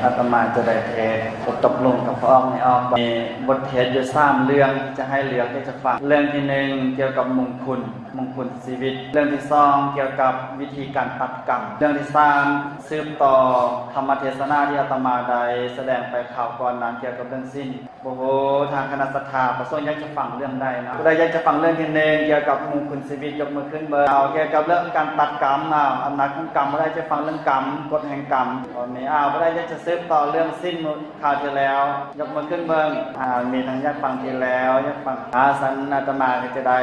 อาตมาจะได้เทศตกลงกับพระองค์ในออกมีบทเทศอยู่3เรื่องจะให้เลือกที่จะฟังเรื่องที่1เกี่ยวกับมงคลชีวิตเรื่องที่2เกี่ยวกับวิธีการตัดกรรมเรื่องที่3สืบต่อธรรมเทศนาที่อาตมาได้แสดงไปข่าวก่อนนั้นเกี่ยวกับเรื่องสิ้นโอ้โหทางคณะศรัทธาประสงค์อยากจะฟังเรื่องใดนะก็ได้อยากจะฟังเรื่องที่1เกี่ยวกับมงคลชีวิตยกมือขึ้นเบอร์เอาเกี่ยวกับเรื่องการตัดกรรมอำนาจของกรรมบ่ได้จะฟังเรื่องกรรมกฎแห่งกรรมมีบ่ได้จะสืบต่อเรื่องสิ้นข่าวที่แล้วยกมือขึ้นเบิ่งมีทั้งอยากฟังที่แล้วอยากฟังสันอาตมาก็จะได้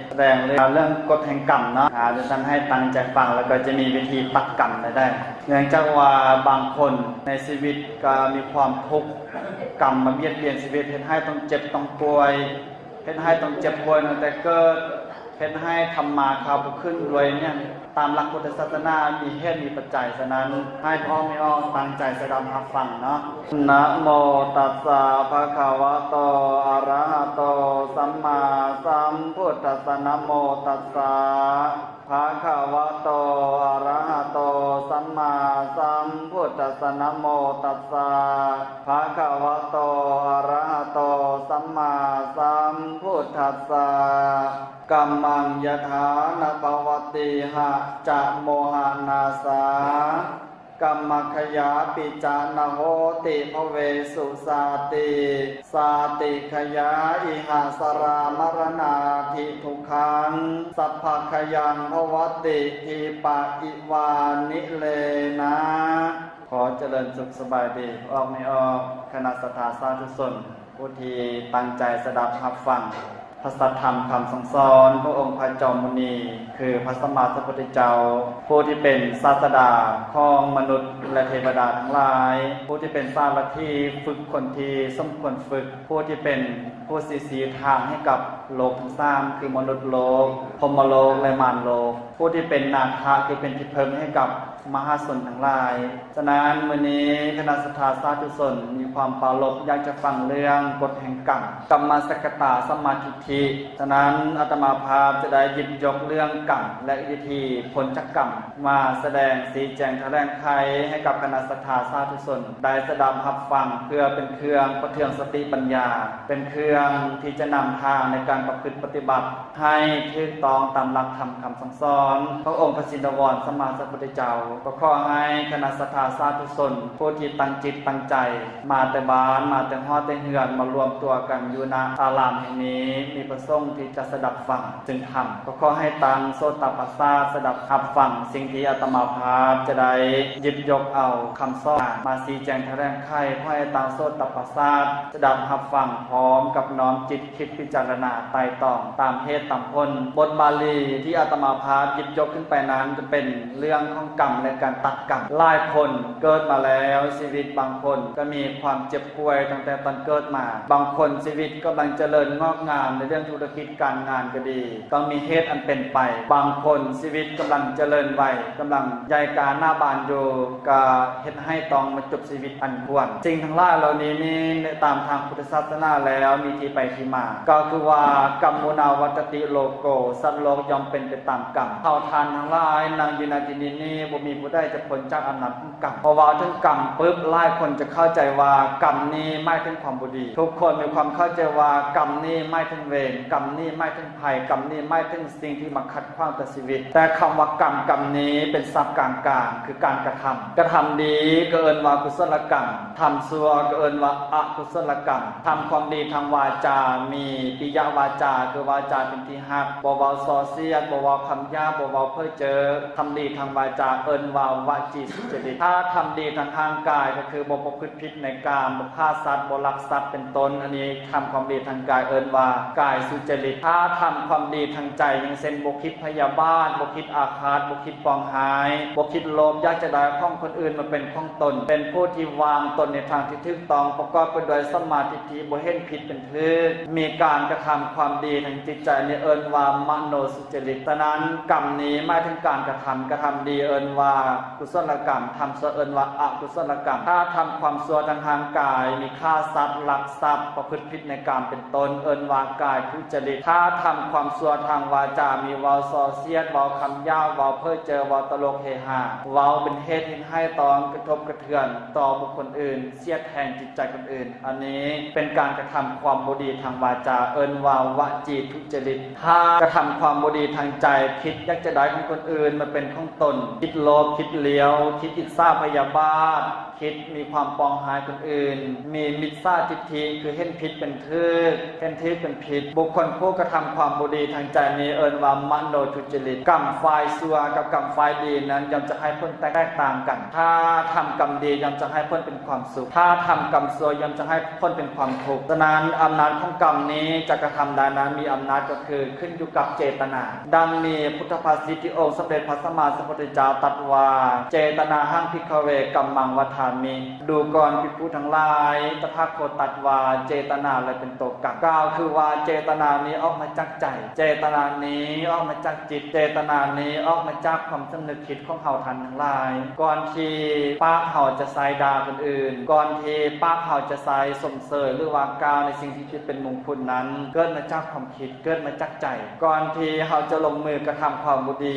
แสดงเรื่องกฎแห่งกรรมเนาะจะท่านให้ตั้งใจฟังแล้วก็จะมีวิธีตัดกรรมได้เนื่องจากว่าบางคนในชีวิตก็มีความทุกข์กรรมมาเบียดเบียนชีวิตเฮ็ดให้ต้องเจ็บต้องป่วยเฮ็ดให้ต้องเจ็บป่วยตั้งแต่เกิดเฮ็ดให้ทำมาค้าบ่ขึ้นรวยเนี่ยตามหลักพุทธศาสนามีเหตุมีปัจจัยฉะนั้นให้พ่อแม่ตั้งใจสดับรับฟังเนาะนะโมตัสสะภะคะวะโตอะระหะโตสัมมาสัมพุทธัสสะนะโมตัสสะภะคะวะโตอะระหะโตสัมมาสัมพุทธัสสะนะโมตัสสะภะคะวะโตอะระหะโตสัมมาสัมพุทธัสสะกัมมังยถานะภวติหะจะโมหานาสากัมมคยาปิจานะโหติภเวสุสาติสาติขยาอิหาสรามรณาทิทุกขังสัพพะขยังภวติอิปะอิวานิเลนะขอเจริญสุขสบายดีออกไม่ออกคณะศรัทธาสาธุชนผู้ที่ตั้งใจสดับรับฟังพระสัทธรรมคำสั่งสอนพระองค์พระจอมมุนีคือพระสัมมาสัมพุทธเจ้าผู้ที่เป็นศาสดาของมนุษย์และเทวดาทั้งหลายผู้ที่เป็นสารถีฝึกคนที่สมควรฝึกผู้ที่เป็นผู้ชี้ทางให้กับโลกทั้ง3คือมนุษย์โลกพรหมโลกและมารโลกผู้ที่เป็นนาถะคือเป็นที่พึ่งให้กับมหาชนทั้งหลายฉะนั้นมื้อนี้คณะศรัทธาสาธุชนมีความปรารภอยากจะฟังเรื่องกฎแห่งกรรมกัมมสกตาสัมมาทิฏฐิฉะนั้นอาตมาภาพจะได้หยิบยกเรื่องกรรมและวิธีผลจากกรรมมาแสดงชี้แจงแถลงไขให้กับคณะศรัทธาสาธุชนได้สดับรับฟังเพื่อเป็นเครื่องประเทืองสติปัญญาเป็นเครื่องที่จะนำทางในการประพฤติปฏิบัติให้ถูกต้องตามหลักธรรมคำสั่งสอนพระองค์พระสินวรสัมมาสัมพุทธเจ้าก็ขอให้คณะศรัทธาสาธุชนผู้ที่ตั้งจิตตั้งใจมาแต่บ้านมาแต่ฮอดแต่เฮือนมารวมตัวกันอยู่ณอารามแห่งนี้มีประสงค์ที่จะสดับฟังจึงทำก็ขอให้ตั้งโสตปัสสาสดับรับฟังสิ่งที่อาตมาภาพจะได้หยิบยกเอาคำสอนมาชี้แจงแถลงไขขอให้ตั้งโสตปัสสาสดับรับฟังพร้อมกับน้อมจิตคิดพิจารณาไต่ตองตามเหตุตามผลบทบาลีที่อาตมาภาพหยิบยกขึ้นไปนั้นจะเป็นเรื่องของกรรมและการตัดกรรมหลายคนเกิดมาแล้วชีวิตบางคนก็มีความเจ็บป่วยตั้งแต่ตอนเกิดมาบางคนชีวิตกำลังเจริญงอกงามในเรื่องธุรกิจการงานก็ดีต้องมีเหตุอันเป็นไปบางคนชีวิตกำลังเจริญวัยกำลังใหญ่การหน้าบานอยู่ก็เฮ็ดให้ต้องมาจบชีวิตอันควรสิ่งทั้งหลายเหล่านี้นี่ตามทางพุทธศาสนาแล้วมีที่ไปที่มาก็คือว่ากรรมมุนาวัตติโลโกสัตว์โลกย่อมเป็นไปตามกรรมเผ่าทานทั้งหลายนางอยู่ในที่นี้บ่มีผู้ใดจะพ้นจากอำนาจของกรรมเพราะว่าถึงกรรมปึ๊บหลายคนจะเข้าใจว่ากรรมนี้หมายถึงความบ่ดีทุกคนมีความเข้าใจว่ากรรมนี้หมายถึงเวรกรรมนี้หมายถึงภัยกรรมนี้หมายถึงสิ่งที่มาขัดขวางต่อชีวิตแต่คำว่ากรรมนี้เป็นศัพท์กลางๆคือการกระทำดีก็เอิ้นว่ากุศลกรรมทำชั่วก็เอิ้นว่าอกุศลกรรมทำความดีทางวาจามีปิยวาจาคือวาจาเป็นที่ฮักบ่เว้าส่อเสียดบ่เว้าคำหยาบบ่เว้าเพ้อเจ้อทำดีทางวาจาเอิ้นว่าวาจีสุจริตถ้าทำดีทางทางกายก็คือบ่ประพฤติผิดในกามบ่ฆ่าสัตว์บ่ลักทรัพย์เป็นต้นอันนี้ทำความดีทางกายเอิ้นว่ากายสุจริตถ้าทำความดีทางใจอย่างเช่นบ่คิดพยาบาทบ่คิดอาฆาตบ่คิดปองหายบ่คิดโลภอยากจะได้ของคนอื่นมาเป็นของตนเป็นผู้ที่วางตนในทางที่ถูกต้องประกอบไปด้วยสัมมาทิฏฐิบ่เห็นผิดเป็นถูกมีการกระทำความดีทางจิตใจนี่เอิ้นว่ามโนสุจริตฉะนั้นกรรมนี้หมายถึงการกระทำดีเอิ้นว่า ว่ากุศลกรรมทำชั่วเอิ้นว่าอกุศลกรรมถ้าทำความชั่วทางกายมีฆ่าสัตว์ลักทรัพย์ประพฤติผิดในกามเป็นต้นเอิ้นว่ากายทุจริตถ้าทำความชั่วทางวาจามีเว้าส่อเสียดเว้าคำหยาบเว้าเพ้อเจ้อเว้าตลกเฮฮาเว้าเป็นเหตุให้ตองกระทบกระเทือนต่อบุคคลอื่นเสียดแทงจิตใจคนอื่นอันนี้เป็นการกระทำความบ่ดีทางวาจาเอิ้นว่าวจีทุจริตถ้ากระทำความบ่ดีทางใจคิดอยากจะได้ของคนอื่นมาเป็นของตนคิดโลภคิดเลี้ยวคิดอิจฉาพยาบาทคิดมีความปองหายคนอื่นมีมิจฉาทิฏฐิคือเห็นผิดเป็นถูกเห็นถูกเป็นผิดบุคคลผู้กระทำความบ่ดีทางใจนี้เอิ้นว่ามโนทุจริตกรรมฝ่ายชั่วกับกรรมฝ่ายดีนั้นย่อมจะให้ผลแตกต่างกันถ้าทำกรรมดีย่อมจะให้ผลเป็นความสุขถ้าทำกรรมชั่วย่อมจะให้ผลเป็นความทุกข์ฉะนั้นอำนาจของกรรมนี้จะกระทำได้นั้นมีอำนาจก็คือขึ้นอยู่กับเจตนาดังมีพุทธภาษิตที่องค์สมเด็จพระสัมมาสัมพุทธเจ้าตรัสว่าเจตนาหังภิกขเวกัมมังวัฏฐามิดูก่อนภิกษุทั้งหลายตถาคตตรัสว่าเจตนาอะไรเป็นตัวกรรมกล่าวคือว่าเจตนานี้ออกมาจากใจเจตนานี้ออกมาจากจิตเจตนานี้ออกมาจากความสำนึกคิดของเฮาท่านทั้งหลายก่อนที่ปากเฮาจะใส่ด่าคนอื่นก่อนที่ปากเฮาจะใส่สมเสยหรือว่ากล่าวในสิ่งที่คิดเป็นมงคลนั้นเกิดมาจากความคิดเกิดมาจากใจก่อนที่เฮาจะลงมือกระทำความดี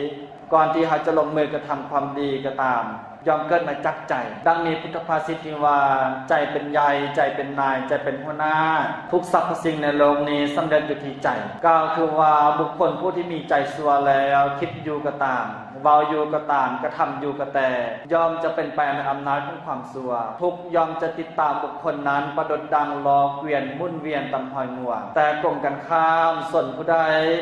ก่อนที่เฮาจะลงมือกระทำความดีก็ตามยอมเกิดมาจากใจดังนี้พุทธภาษิตที่ว่าใจเป็นใหญ่ใจเป็นนายใจเป็นหัวหน้าทุกสรรพสิ่งในโลกนี้สำเร็จอยู่ที่ใจกล่าวคือว่าบุคคลผู้ที่มีใจชั่วแล้วคิดอยู่ก็ตามเว้าอยู่ก็ตามกระทำอยู่ก็แต่ยอมจะเป็นไปในอำนาจของความชั่วทุกยอมจะติดตามบุคคลนั้นประดดดังล้อเกวียนมุ่นเวียนตำหอยงัวแต่ตรงกันข้ามส่วนผู้ใด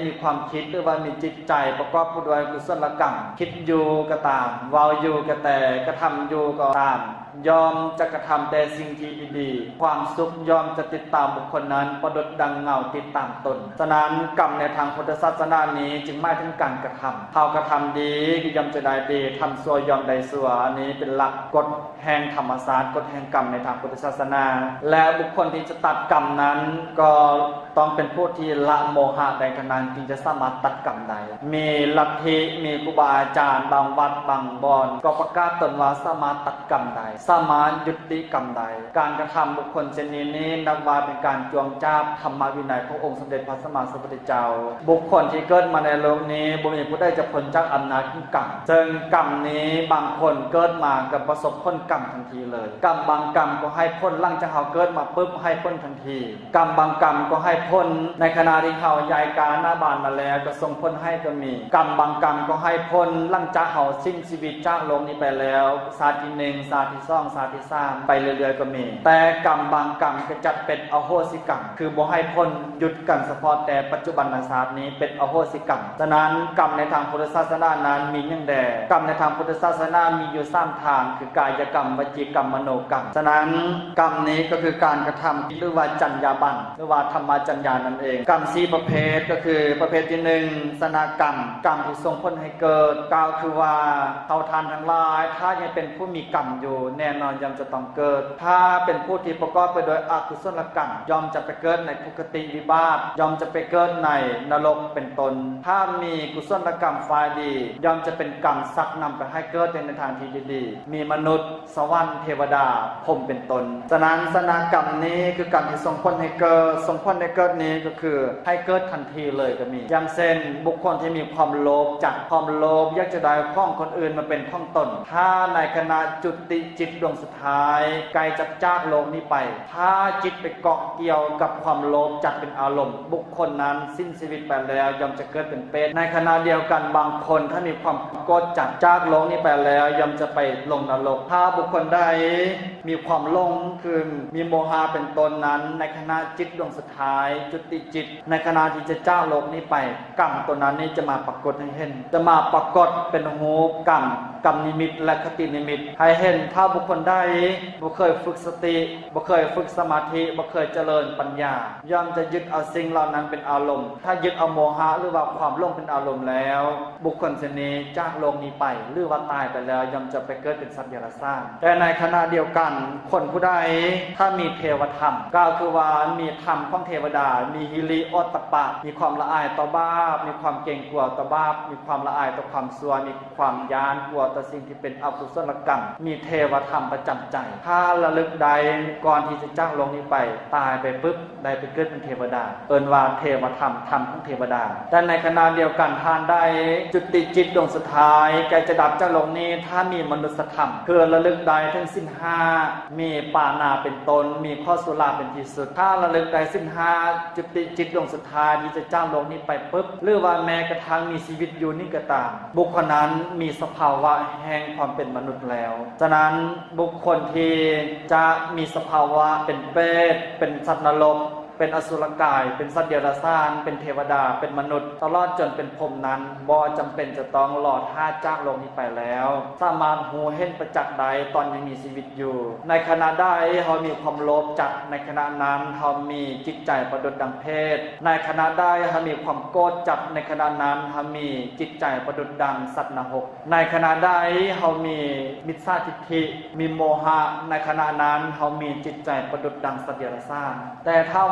มีความคิดหรือว่ามีจิตใจประกอบด้วยกุศลกรรมคิดอยู่ก็ตามเว้าอยู่ก็แต่กระทำอยู่ก็ตามยอมจะกระทำแต่สิ่งที่ดีๆความสุขยอมจะติดตามบุคคลนั้นประดุจดังเงาติดตามตนฉะนั้นกรรมในทางพุทธศาสนานี้จึงหมายถึงการกระทำเขากระทำดีก็ย่อมจะได้ดีทำชั่วยอมได้ชั่วอันนี้เป็นหลักกฎแห่งธรรมศาสตร์กฎแห่งกรรมในทางพุทธศาสนาและบุคคลที่จะตัดกรรมนั้นก็ต้องเป็นผู้ที่ละโมหะได้เท่านั้นจึงจะสามารถตัดกรรมได้มีลัทธิมีครูบาอาจารย์บางวัดบางบ่อนก็ประกาศตนว่าสามารถตัดกรรมได้สามารถยุติกรรมใดการกระทำบุคคลเช่นนี้นับว่าเป็นการจวงจาบธรรมวินัยขององค์สมเด็จพระสัมมาสัมพุทธเจ้าบุคคลที่เกิดมาในโลกนี้บ่มีผู้ใดจะพ้นจากอำนาจของกรรมซึ่งกรรมนี้บางคนเกิดมากับประสบผลกรรมทันทีเลยกรรมบางกรรมก็ให้พ้นหลังจากเขาเกิดมาปุ๊บให้พ้นทันทีกรรมบางกรรมก็ให้พ้นในขณะที่เขาย้ายกาหน้าบ้านมาแล้วก็ส่งพ้นให้ก็มีกรรมบางกรรมก็ให้พ้นหลังจากเขาสิ้นชีวิตจากโลกนี้ไปแล้วชาติที่1ชาติที่2ชาติที่3ไปเรื่อยๆก็มีแต่กรรมบางกรรมก็จัดเป็นอโหสิกรรมคือบ่ให้พ้นหยุดกันเฉพาะแต่ปัจจุบันศาสตร์นี้เป็นอโหสิกรรมฉะนั้นกรรมในทางพุทธศาสนานั้นมีอย่างใดกรรมในทางพุทธศาสนามีอยู่3ทางคือกายกรรมวจีกรรมมโนกรรมฉะนั้นกรรมนี้ก็คือการกระทำหรือว่าจรรยาบรรณหรือว่าธรรมจรรยานั่นเองกรรม4ประเภทก็คือประเภทที่1สนากรรมกรรมที่ส่งผลให้เกิดกล่าวคือว่าเท่าทานทั้งหลายถ้ายังเป็นผู้มีกรรมอยู่แน่นอนย่อมจะต้องเกิดถ้าเป็นผู้ที่ประกอบไปด้วยอกุศลกรรมย่อมจะไปเกิดในทุกขติวิบัติย่อมจะไปเกิดในนรกเป็นต้นถ้ามีกุศลกรรมฝ่ายดีย่อมจะเป็นกรรมซักนำไปให้เกิดในทางที่ดีๆมีมนุษย์สวรรค์เทวดาพรหมเป็นต้นฉะนั้นสนากรรมนี้คือกรรมที่ส่งผลให้เกิดส่งผลให้เกิดนี้ก็คือให้เกิดทันทีเลยก็มีอย่างเช่นบุคคลที่มีความโลภจัดความโลภอยากจะได้ของคนอื่นมาเป็นของตนถ้าในขณะจุติจิตดวงสุดท้ายไกลจากโลกนี้ไปถ้าจิตไปเกาะเกี่ยวกับความโลภจัดเป็นอารมณ์บุคคลนั้นสิ้นชีวิตไปแล้วย่อมจะเกิดเป็นเปรตในขณะเดียวกันบางคนถ้ามีความโกรธจัดจากโลกนี้ไปแล้วย่อมจะไปลงนรกถ้าบุคคลใดมีความหลงคือมีโมหะเป็นตนนั้นในขณะจิตดวงสุดท้ายจุติจิตในขณะที่จะจากโลกนี้ไปกรรมตัวนั้นนี่จะมาปรากฏให้เห็นจะมาปรากฏเป็นหูกรรมนิมิตและคตินิมิตให้เห็นถ้าบุคคลใดบ่เคยฝึกสติบ่เคยฝึกสมาธิบ่เคยเจริญปัญญาย่อมจะยึดเอาสิ่งเหล่านั้นเป็นอารมณ์ถ้ายึดเอาโมหะหรือว่าความหลงเป็นอารมณ์แล้วบุคคลเช่นนี้จากโลกนี้ไปหรือว่าตายไปแล้วย่อมจะไปเกิดเป็นสัตว์เดรัจฉานแต่ในขณะเดียวกันคนผู้ใดถ้ามีเทวธรรมก็คือว่ามีธรรมของเทวดามีหิริโอตตัปปะมีความละอายต่อบาปมีความเกรงกลัวต่อบาปมีความละอายต่อความชั่วมีความย้านกลัว ต่อสิ่งที่เป็นอกุศลกรรมมีเทวธรรมประจำใจถ้าระลึกใดก่อนที่จะจากโลกนี้ไปตายไปปึ๊บได้ไปเกิดเป็นเทวดาเอิ้นว่าเทวธรรมธรรมของเทวดาแต่ในขณะเดียวกันท่านได้จุติจิตดวงสุดท้ายแกจะดับจากโลกนี้ถ้ามีมนุษยธรรมคือระลึกใดทั้งสิ้น5มีปานาเป็นตนมีข้อสุราเป็นที่สุดถ้าระลึกใดสิ้น5จุติจิตดวงสุดท้ายที่จะจากโลกนี้ไปปึ๊บหรือว่าแม้กระทั่งมีชีวิตอยู่นี่ก็ตามบุคคลนั้นมีสภาวะแห่งความเป็นมนุษย์แล้วฉะนั้นบุคคลที่จะมีสภาวะเป็นเปรตเป็นสัตว์นรกเป็นอสุรกายเป็นสัตว์เดรัจฉานเป็นเทวดาเป็นมนุษย์ตลอดจนเป็นพรหมนั้นบ่จำเป็นจะต้องรอท่าจากโลกนี้ไปแล้วสามารถหูเห็นประจักษ์ใดตอนยังมีชีวิตอยู่ในขณะใดเฮามีความโลภจัดในขณะนั้นเฮามีจิตใจประดุจดังเพศในขณะใดเฮามีความโกรธจัดในขณะนั้นเฮามีจิตใจประดุจดังสัตว์นรกในขณะใดเฮามีมิจฉาทิฏฐิมีโมหะในขณะนั้นเฮามีจิตใจประดุจดังสัตว์เดรัจฉานแต่ถ้า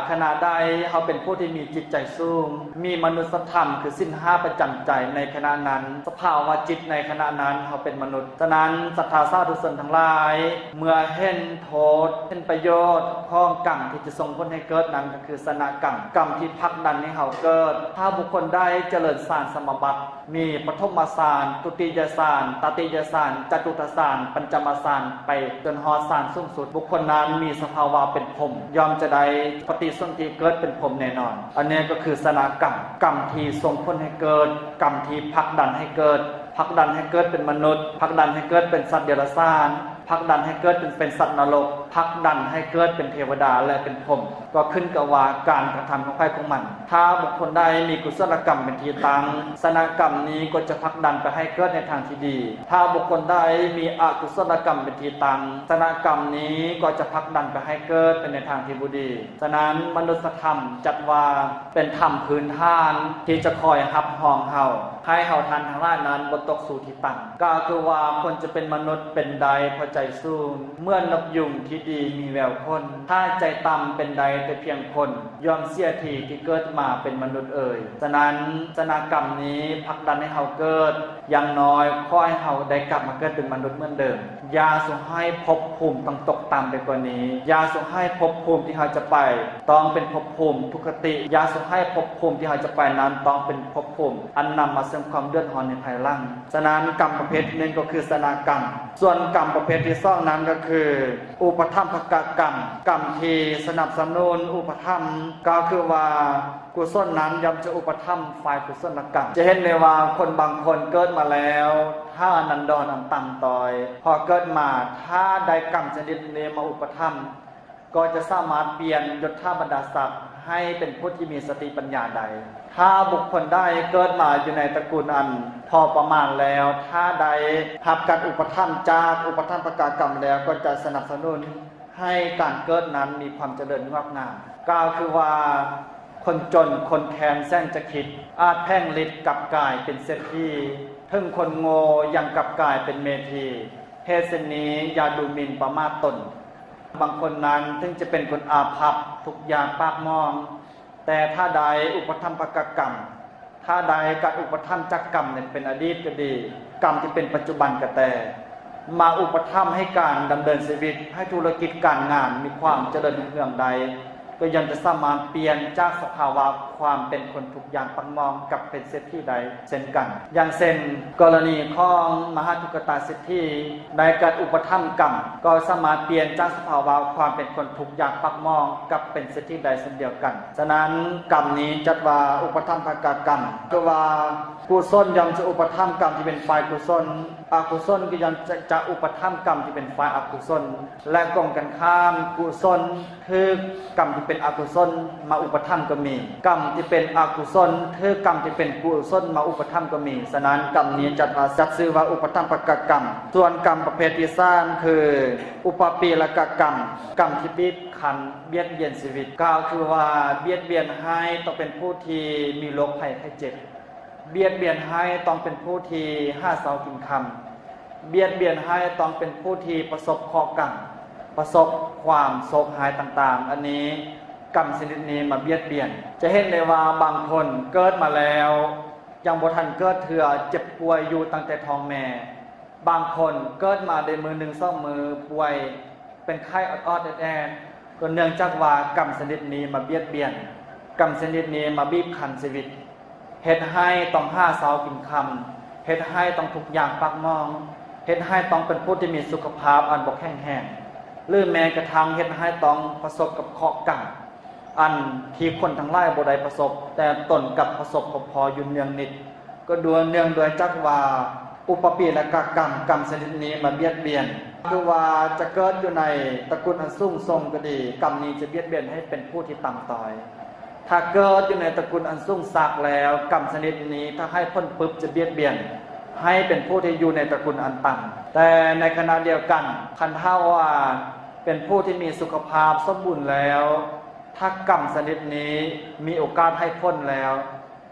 ขณะใดเขาเป็นผู้ที่มีจิตใจสูงมีมนุษยธรรมคือสิ้น5ประจำใจในขณะนั้นสภาวะจิตในขณะนั้นเขาเป็นมนุษย์ฉะนั้นศรัทธาสาธุชนทั้งหลายเมื่อเห็นโทษเห็นประโยชน์ของกรรมที่จะส่งผลให้เกิดนั้นก็คือสนกรรมกรรมที่ผลักดันให้เขาเกิดถ้าบุคคลได้เจริญฌานสมาบัติมีปฐมฌานทุติยฌานตติยฌานจตุตฌานปัญจมฌานไปจนฮอดฌานสูงสุดบุคคลนั้นมีสภาวะเป็นพรหมยอมจะได้ปฏิสนธิเกิดเป็นพรหมแน่นอนอันนี้ก็คือสนกรรมกรรมที่ส่งผลให้เกิดกรรมที่ผลักดันให้เกิดผลักดันให้เกิดเป็นมนุษย์ผลักดันให้เกิดเป็นสัตว์เดรัจฉานผลักดันให้เกิดเป็นสัตว์นรกผลักดันให้เกิดเป็นเทวดาและเป็นพรหมก็ขึ้นกับว่าการกระทำของใครของมันถ้าบุคคลใดมีกุศลกรรมเป็นที่ตั้งสนกรรมนี้ก็จะผลักดันไปให้เกิดในทางที่ดีถ้าบุคคลใดมีอกุศลกรรมเป็นที่ตั้งสนกรรมนี้ก็จะผลักดันไปให้เกิดเป็นในทางที่บ่ดีฉะนั้นมนุษยธรรมจัดว่าเป็นธรรมพื้นฐานที่จะคอยรับรองเฮาให้เฮาทันทางด้านนั้นบ่ตกสู่ที่ต่ำก็คือว่าคนจะเป็นมนุษย์เป็นใดพอใจสูงเมื่อนกยุงที่ดีมีแววคนถ้าใจต่ำเป็นใดแต่เพียงคนยอมเสียทีที่เกิดมาเป็นมนุษย์ฉะนั้นสนกรรมนี้ผลักดันให้เฮาเกิดอย่างน้อยขอให้เฮาได้กลับมาเกิดเป็นมนุษย์เหมือนเดิมอย่าส่งให้ภพภูมิต้องตกต่ำไปกว่านี้อย่าส่งให้ภพภูมิที่เฮาจะไปต้องเป็นภพภูมิทุกขติอย่าส่งให้ภพภูมิที่เฮาจะไปนั้นต้องเป็นภพภูมิอันนำมาซึ่งความเดือดร้อนในภายหลังฉะนั้นกรรมประเภทนึงก็คือสนกรรมส่วนกรรมประเภทที่2นั้นก็คืออุปถัมภกกรรมกรรมที่สนับสนุนอุปถัมภ์ก็คือว่ากุศลนั้นย่อมจะอุปถัมภ์ฝ่ายกุศลกรรมจะเห็นได้ว่าคนบางคนเกิดมาแล้วถ้าอนันดรอันต่ำต้อยพอเกิดมาถ้าได้กรรมชนิดนี้มาอุปถัมภ์ก็จะสามารถเปลี่ยนยศบรรดาศักดิ์ให้เป็นผู้ที่มีสติปัญญาใดถ้าบุคคลได้เกิดมาอยู่ในตระกูลอันพอประมาณแล้วถ้าใดรับการอุปถัมภ์จากอุปถัมภกกรรมแล้วก็จะสนับสนุนให้การเกิดนั้นมีความเจริญงอกงามกล่าวคือว่าคนจนคนแค้นแสนจะคิดอาจแพ่งฤทธิ์กลับกายเป็นเศรษฐีถึงคนโง่ยังกลับกายเป็นเมธีเหตุเช่นนี้อย่าดูหมิ่นประมาทตนบางคนนั้นถึงจะเป็นคนอาภัพทุกอย่างปากมองแต่ถ้าใดอุปถัมภกกรรมถ้าใดการอุปถัมภ์จากกรรมเนี่ยเป็นอดีตก็ดีกรรมที่เป็นปัจจุบันก็แต่มาอุปถัมภ์ให้การดำเนินชีวิตให้ธุรกิจการงานมีความเจริญรุ่งเรืองใดก็ยังจะสามารถเปลี่ยนจากสภาวะความเป็นคนทุกอย่างปังมองกับเป็นเศรษฐีใดเช่นกันอย่างเช่นกรณีของมหาทุกตาเศรษฐีในการอุปถัมภ์กรรมก็สามารถเปลี่ยนจากสภาวะความเป็นคนทุกอย่างปังมองกับเป็นเศรษฐีใดเช่นเดียวกันฉะนั้นกรรมนี้จัดว่าอุปถัมภกกรรมก็ว่ากุศลย่อมจะอุปถัมภ์กรรมที่เป็นฝ่ายกุศลอกุศลก็ย่อมจะอุปถัมภ์กรรมที่เป็นฝ่ายอกุศลและตรงกันข้ามกุศลคือกรรมที่เป็นอกุศลมาอุปถัมภ์ก็มีกรรมที่เป็นอกุศลคือกรรมที่เป็นกุศลมาอุปถัมภ์ก็มีฉะนั้นกรรมนี้จัดชื่อว่าอุปถัมภกกรรมส่วนกรรมประเภทที่3คืออุปปีลกกรรมกรรมที่บีบคั้นเบียดเบียนชีวิตกล่าวคือว่าเบียดเบียนให้ต้องเป็นผู้ที่มีโรคภัยไข้เจ็บเบียดเบียนให้ต้องเป็นผู้ที่หาเช้ากินค่ำเบียดเบียนให้ต้องเป็นผู้ที่ประสบเคราะห์กรรมประสบความโศกหายต่างๆอันนี้กรรมชนิดนี้มาเบียดเบียนจะเห็นได้ว่าบางคนเกิดมาแล้ว ยังบ่ทันเกิดเถื่อเจ็บป่วยอยู่ตั้งแต่ท้องแม่บางคนเกิดมาได้มือ1 2มือป่วยเป็นไข้ออดๆแอดๆก็เนื่องจากว่ากรรมชนิดนี้มาเบียดเบียนกรรมชนิดนี้มาบีบคั้นชีวิตเฮ็ดให้ต้องหาเช้ากินค่ำเฮ็ดให้ต้องทุกอย่างปากมองเฮ็ดให้ต้องเป็นผู้ที่มีสุขภาพอันบ่แข็งแรงหรือแม้กระทั่งเฮ็ดให้ต้องประสบกับเคราะห์กรรมอันที่คนทั้งหลายบ่ได้ประสบแต่ตนกับประสบพออยู่เนืองนิดก็ดวงเนื่องโดยจักว่าอุปปีและกรรมชนิดนี้มาเบียดเบียนคือว่าจะเกิดอยู่ในตระกูลอันสูงส่งก็ดีกรรมนี้จะเบียดเบียนให้เป็นผู้ที่ต่ำต้อยถ้าเกิดอยู่ในตระกูลอันสูงสักแล้วกรรมชนิดนี้ถ้าให้พ้นปึ๊บจะเบียดเบียนให้เป็นผู้ที่อยู่ในตระกูลอันต่ำแต่ในขณะเดียวกันคันถ้าว่าเป็นผู้ที่มีสุขภาพสมบูรณ์แล้วถ้ากรรมชนิดนี้มีโอกาสให้พ้นแล้ว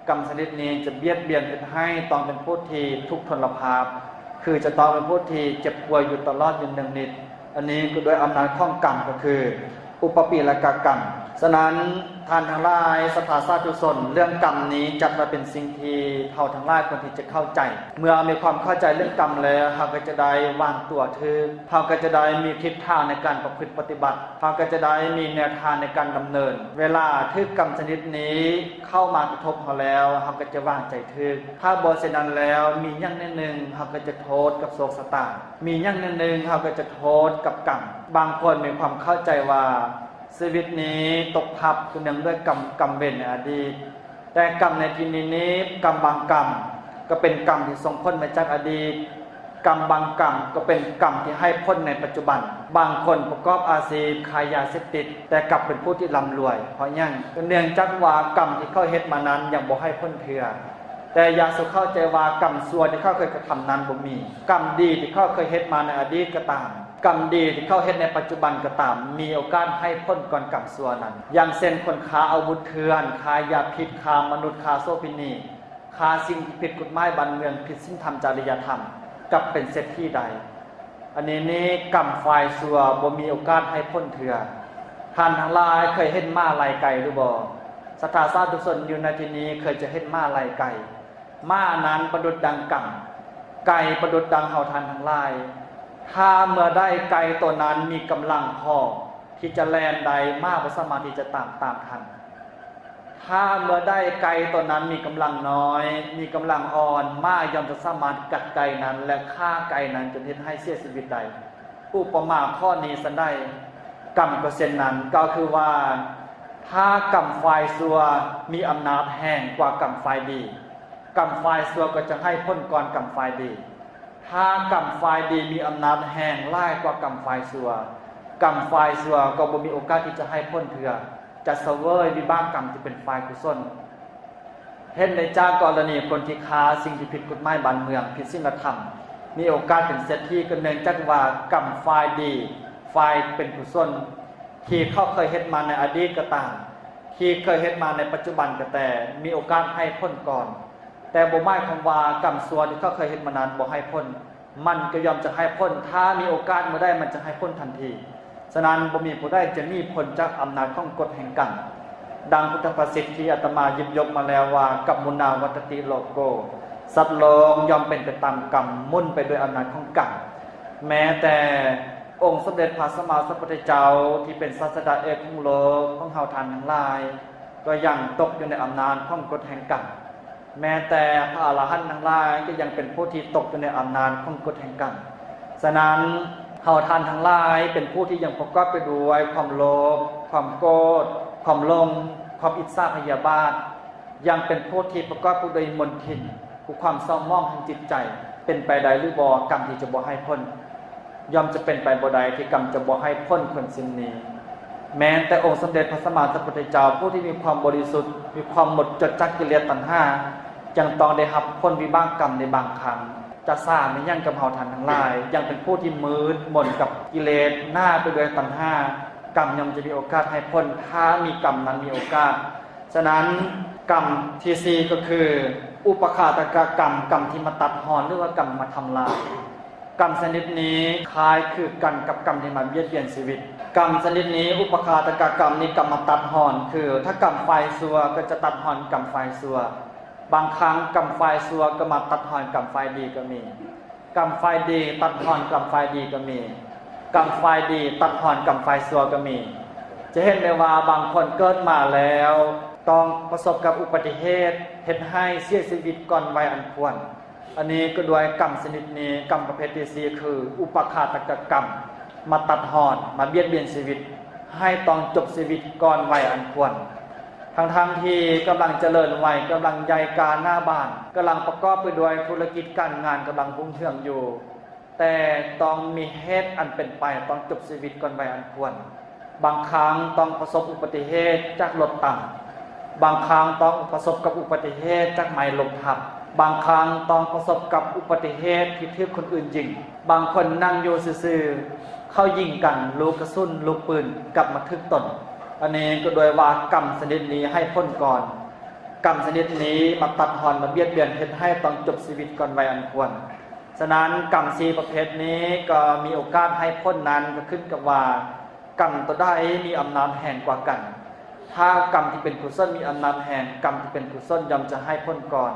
กรรมชนิดนี้จะเบียดเบียนให้ต้องเป็นผู้ที่ทุกข์ทรมานคือจะต้องเป็นผู้ที่เจ็บป่วยอยู่ตลอดอยู่เนืองนิดอันนี้ก็โดยอำนาจของกรรมก็คืออุปปีและกรรมฉะนั้นท่านทั้งหลายสภาสาธุชนเรื่องกรรมนี้จัดมาเป็นสิ่งที่เท่าทั้งหลายคนที่จะเข้าใจเมื่อมีความเข้าใจเรื่องกรรมแล้วเราก็จะได้วางตัวถือเราก็จะได้มีทิศทางในการประพฤติปฏิบัติเราก็จะได้มีแนวทางในการดำเนินเวลาที่กรรมชนิดนี้เข้ามากระทบเราแล้วเราก็จะวางใจถือถ้าบ่เช่นนั้นแล้วมีอย่างหนึ่งเราก็จะโทษกับโศกชะตามีอย่างหนึ่งเราก็จะโทษกับกรรมบางคนมีความเข้าใจว่าชีวิตนี้ตกทับเนื่องด้วยกรรมเวรในอดีตแต่กรรมในที่นี้กรรมบางกรรมก็เป็นกรรมที่ส่งผลมาจากอดีตกรรมบางกรรมก็เป็นกรรมที่ให้ผลในปัจจุบันบางคนประกอบอาชีพขายยาเสพติดแต่กลับเป็นผู้ที่ร่ำรวยเพราะยังเนื่องจากว่ากรรมที่เขาเฮ็ดมานั้นยังบ่ให้ผลเทื่อแต่อย่าสุเข้าใจว่ากรรมชั่วที่เขาเคยกระทำนั้นบ่มีกรรมดีที่เขาเคยเฮ็ดมาในอดีตก็ตามกรรมดีที่เขาเฮ็ดในปัจจุบันก็ตามมีโอกาสให้พ้นก่อนกรรมชั่วนั้นอย่างเช่นคนค้าอาวุธเถื่อนค้ายาพิษค้ามนุษย์ค้าโสเภณีค้าสิ่งที่ผิดกฎหมายบ้านเมืองผิดศีลธรรมจริยธรรมกับเป็นเศรษฐีใดอันนี้กรรมฝ่ายชั่วบ่มีโอกาสให้พ้นเถื่อท่านทั้งหลายเคยเห็นม้าลายไก่หรือบ่ศรัทธาสาธุชนอยู่ในที่นี้เคยจะเห็นม้าลายไก่ม้านั้นประดุจดังกรรมไก่ประดุจดังเฮาท่านทั้งหลายถ้าเมื่อได้ไก่ตัวนั้นมีกำลังพอที่จะแล่นใดมากบ่สามารถที่จะตามทันถ้าเมื่อได้ไก่ตัวนั้นมีกำลังน้อยมีกำลังอ่อนม้าย่อมจะสามารถกัดไก่นั้นและฆ่าไก่นั้นจนเฮ็ดให้เสียชีวิตได้อุปมาข้อนี้สันได้กรรมก็เช่นนั้นก็คือว่าถ้ากรรมฝ่ายชั่วมีอำนาจแห่งกว่ากรรมฝ่ายดีกรรมฝ่ายชั่วก็จะให้พ้นก่อนกรรมฝ่ายดีถ้ากรรมฝ่ายดีมีอำนาจแห่งร้ายกว่ากรรมฝ่ายชั่วกรรมฝ่ายชั่วก็บ่มีโอกาสที่จะให้พ้นเถื่อจะเสวยวิบากกรรมที่เป็นฝ่ายกุศลเห็นในจากกรณีคนที่ค้าสิ่งที่ผิดกฎหมายบ้านเมืองผิดศีลธรรมมีโอกาสเป็นเศรษฐีก็เนื่องจากว่ากรรมฝ่ายดีฝ่ายเป็นกุศลที่เขาเคยเฮ็ดมาในอดีตก็ตามที่เคยเฮ็ดมาในปัจจุบันก็แต่มีโอกาสให้พ้นก่อนแต่บ่หมายความว่ากรรมชั่วที่เขาเคยเฮ็ดมานานบ่ให้พ้นมันก็ยอมจะให้พ้นถ้ามีโอกาสเมื่อได้มันจะให้พ้นทันทีฉะนั้นบ่มีผู้ใดจะหนีพ้นจากอำนาจของกฎแห่งกรรมดังพุทธภาษิตที่อาตมาหยิบยกมาแล้วว่ากัมมุนาวัตติโลกโกสัตว์โลกย่อมเป็นไปตามกรรมมุ่นไปด้วยอำนาจของกรรมแม้แต่องค์สมเด็จพระสัมมาสัมพุทธเจ้าที่เป็นศาสดาเอกของโลกของเฮาท่านทั้งหลายก็ยังตกอยู่ในอำนาจของกฎแห่งกรรมแม้แต่พระอรหันต์ทั้งหลายก็ยังเป็นผู้ที่ตกอยู่ในอำนาจของกฎแห่งกรรมฉะนั้นเฮาท่านทั้งหลายเป็นผู้ที่ยังประกอบไปด้วยความโลภความโกรธความหลงความอิจฉาพยาบาทยังเป็นผู้ที่ประกอบไปด้วยมลทินคือความเศร้าหมองทางจิตใจเป็นไปได้หรือบ่กรรมที่จะบ่ให้พ้นย่อมจะเป็นไปบ่ได้ที่กรรมจะบ่ให้พ้นคนสิ่งนี้แม้แต่องค์สมเด็จพระสัมมาสัมพุทธเจ้าผู้ที่มีความบริสุทธิ์มีความหมดจดจากกิเลสตัณหายังต้องได้รับพ้นวิบากกรรมในบางครั้งจะสร้างในยังกับเฮาท่านทั้งหลายยังเป็นผู้ที่มืดมนกับกิเลสหน้าไปด้วยตัณหากรรมยังจะมีโอกาสให้พ้นถ้ามีกรรมนั้นมีโอกาสฉะนั้นกรรมที่4ก็คืออุปฆาตกรรมกรรมที่มาตัดหอนหรือว่ากรรมมาทำลายกรรมชนิดนี้คล้ายคือกันกับกรรมที่มาเบียดเบียนชีวิตกรรมชนิดนี้อุปฆาตกรรมนี้กรรมมาตัดหอนคือถ้ากรรมฝ่ายชั่วก็จะตัดหอนกรรมฝ่ายชั่ว บางครั้งกรรมฝ่ายชั่วก็มาตัดทอนกรรมฝ่ายดีก็มีกรรมฝ่ายดีตัดทอนกรรมฝ่ายดีก็มีกรรมฝ่ายดีตัดทอนกรรมฝ่ายชั่วก็มีจะเห็นได้ว่าบางคนเกิดมาแล้วต้องประสบกับอุบัติเหตุเฮ็ดให้เสียชีวิตก่อนวัยอันควรอันนี้ก็ด้วยกรรมชนิดนี้กรรมประเภทที่4คืออุปฆาตกรรมมาตัดทอนมาเบียดเบียนชีวิตให้ต้องจบชีวิตก่อนวัยอันควรทั้งที่กำลังเจริญวัยกำลังใหญ่การหน้าบ้านกำลังประกอบไปด้วยธุรกิจการงานกำลังรุ่งเรืองอยู่แต่ต้องมีเหตุอันเป็นไปต้องจบชีวิตก่อนวัยอันควรบางครั้งต้องประสบอุบัติเหตุจากรถต่ำบางครั้งต้องประสบกับอุบัติเหตุจากไม้ลมทับบางครั้งต้องประสบกับอุบัติเหตุที่ถูกคนอื่นยิงบางคนนั่งอยู่ซื่อๆเข้ายิงกันลูกกระสุนลูกปืนกลับมาทึกตนอันนี้ก็โดยว่ากรรมชนิดนี้ให้พ้นก่อนกรรมชนิดนี้มาตัดทอนมาเบียดเบียนเฮ็ดให้ต้องจบชีวิตก่อนวัยอันควรฉะนั้นกรรม4ประเภทนี้ก็มีโอกาสให้พ้นนั้นก็ขึ้นกับว่ากรรมตัวใดมีอำนาจแห่งกว่ากันถ้ากรรมที่เป็นกุศลมีอำนาจแห่งกรรมที่เป็นกุศลย่อมจะให้พ้นก่อน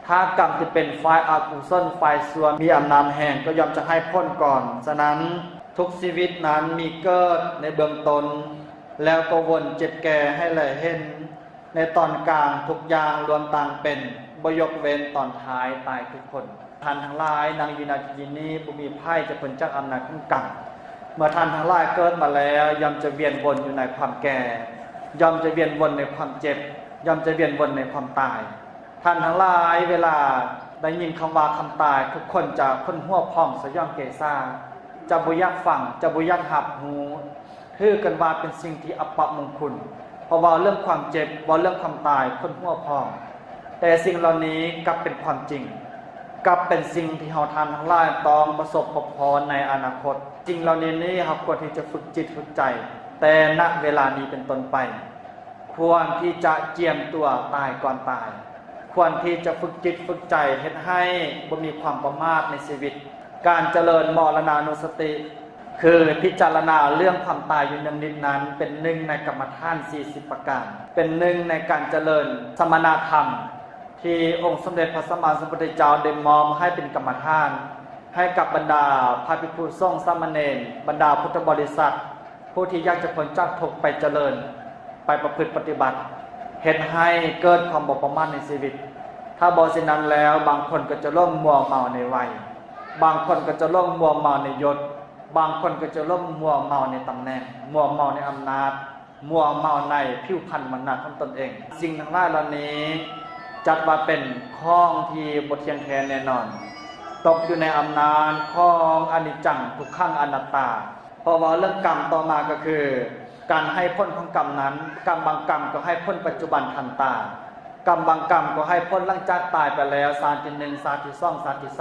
ถ้ากรรมที่เป็นฝ่ายอกุศลฝ่ายชั่วมีอำนาจแห่งก็ย่อมจะให้พ้นก่อนฉะนั้นทุกชีวิตนั้นมีเกิดในเบื้องต้นแล้วก็วนเจ็บแก่ให้แลเห็นในตอนกลางทุกอย่างรวมต่างเป็นบ่ยกเว้นตอนท้ายตายทุกคนท่านทั้งหลายนางอยู่ในที่นี้บ่มีไพ่จะพ้นจากอำนาจของกรรมเมื่อท่านทั้งหลายเกิดมาแล้วย่อมจะเวียนวนอยู่ในความแก่ย่อมจะเวียนวนในความเจ็บย่อมจะเวียนวนในความตายท่านทั้งหลายเวลาได้ยินคำว่าคำตายทุกคนจะค้นหัวพองสยองเกซ่าจะบ่อยากฟังจะบ่อยากหับหูถือกันว่าเป็นสิ่งที่อัปมงคลเพราะว่าเรื่องความเจ็บว่าเรื่องความตายคนหัวพองแต่สิ่งเหล่านี้กลับเป็นความจริงกลับเป็นสิ่งที่เราท่านทั้งหลายต้องประสบพบพรในอนาคตจริงเหล่านี้เราควรที่จะฝึกจิตฝึกใจแต่ณเวลานี้เป็นต้นไปควรที่จะเจียมตัวตายก่อนตายควรที่จะฝึกจิตฝึกใจเฮ็ดให้บ่มีความประมาทในชีวิตการเจริญมรณานุสติคือพิจารณาเรื่องความตายอยู่อย่างนิดนั้นเป็นหนึ่งในกรรมฐาน40ประการเป็นหนึ่งในการเจริญสมณธรรมที่องค์สมเด็จพระสัมมาสัมพุทธเจ้าได้มอบให้เป็นกรรมฐานให้กับบรรดาพระภิกษุสงฆ์สามเณรบรรดาพุทธบริษัทผู้ที่อยากจะพ้นจากทุกข์ไปเจริญไปประพฤติปฏิบัติเฮ็ดให้เกิดความบ่ประมาทในชีวิตถ้าบ่เช่นนั้นแล้วบางคนก็จะล่มมัวเมาในวัยบางคนก็จะล่มมัวเมาในยศบางคนก็จะล่มมัวเมาในตำแหน่งมัวเมาในอำนาจมัวเมาในผิวพรรณวรรณะของตนเองสิ่งทั้งหลายเหล่านี้จัดว่าเป็นข้องที่บ่เที่ยงแท้แน่นอนตกอยู่ในอำนาจของอนิจจังทุกขังอนัตตาเพราะว่าเรื่องกรรมต่อมาก็คือการให้พ้นของกรรมนั้นกรรมบางกรรมก็ให้พ้นปัจจุบันทันตากรรมบางกรรมก็ให้พ้นหลังจากตายไปแล้วชาติที่1ชาติที่2ชาติที่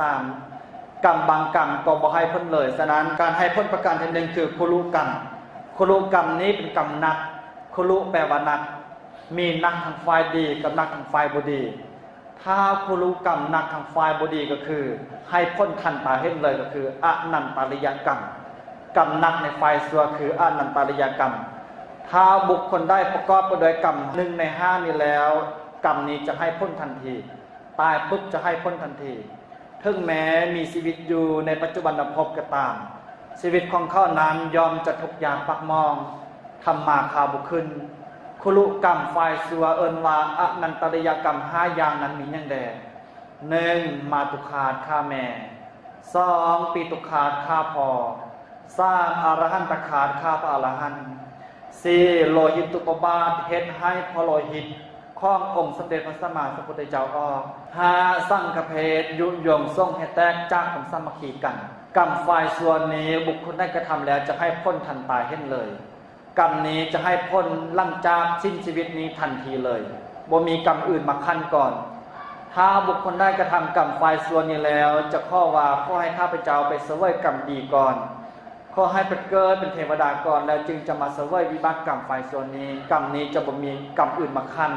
3กรรมบางกรรมก็บ่ให้พ้นเลยฉะนั้นการให้พ้นประการที่1คือคุรุกรรมคุรุกรรมนี้เป็นกรรมหนักคุรุแปลว่าหนักมีหนักทางฝ่ายดีกับหนักทางฝ่ายบ่ดีถ้าคุรุกรรมหนักทางฝ่ายบ่ดีก็คือให้พ้นทันตาเห็นเลยก็คืออนันตริยกรรมกรรมหนักในฝ่ายชั่วคืออนันตริยกรรมถ้าบุคคลได้ประกอบไปด้วยกรรม1ใน5นี้แล้วกรรมนี้จะให้พ้นทันทีตายปุ๊บจะให้พ้นทันทีถึงแม้มีชีวิตอยู่ในปัจจุบันภพก็ตามชีวิตของเขานั้นยอมจะทุกอย่างปักมองทำมาคาบุขึ้นคุรุกรรมฝ่ายชั่วเอิ้นว่าอนันตริยกรรม5อย่างนั้นมีอย่างใด1มาตุฆาตฆ่าแม่2ปีตุฆาตฆ่าพ่อ3อรหันตฆาตฆ่าพระอรหันต์4โลหิตตุปบาทเฮ็ดให้พระโลหิตขององค์สมเด็จพระสัมมาสัมพุทธเจ้าออก5สังฆเพศยุยงส่งให้แตกจากความสามัคคีกันกรรมฝ่ายส่วนนี้บุคคลได้กระทำแล้วจะให้พ้นทันตายเห็นเลยกรรมนี้จะให้พ้นหลังจากสิ้นชีวิตนี้ทันทีเลยบ่มีกรรมอื่นมาขั้นก่อนถ้าบุคคลได้กระทำกรรมฝ่ายส่วนนี้แล้วจะข้อว่าขอให้ข้าพเจ้าไปเสวยกรรมดีก่อนขอให้ไปเกิดเป็นเทวดาก่อนแล้วจึงจะมาเสวยวิบากกรรมฝ่ายส่วนนี้กรรมนี้จะบ่มีกรรมอื่นมาขั้น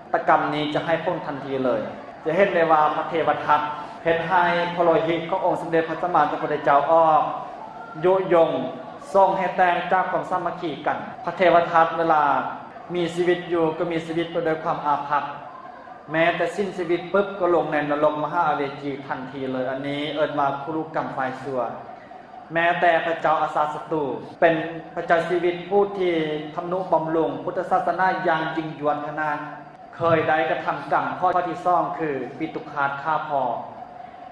แต่กรรมนี้จะให้พ้นทันทีเลยจะเห็นได้ว่าพระเทวทัตเฮ็ดให้พระโลหิตขององค์สมเด็จพระสัมมาสัมพุทธเจ้าออกยุยงส่งให้แตกจากความสามัคคีกันพระเทวทัตเวลามีชีวิตอยู่ก็มีชีวิตไปด้วยความอาภัพ แม้แต่สิ้นชีวิตปุ๊บก็ลงในนรกมหาอเวจีทันทีเลยอันนี้เอิ้นว่าคุรุกรรมไฟซัวแม้แต่พระเจ้าอาสาสตูเป็นพระเจ้าชีวิตผู้ที่ทำนุบำรุงพุทธศาสนาอย่างยิ่งยวดขนาดเคยได้กระทำกรรมข้อที่ซ่องคือปิตุคาตฆ่าพ่อ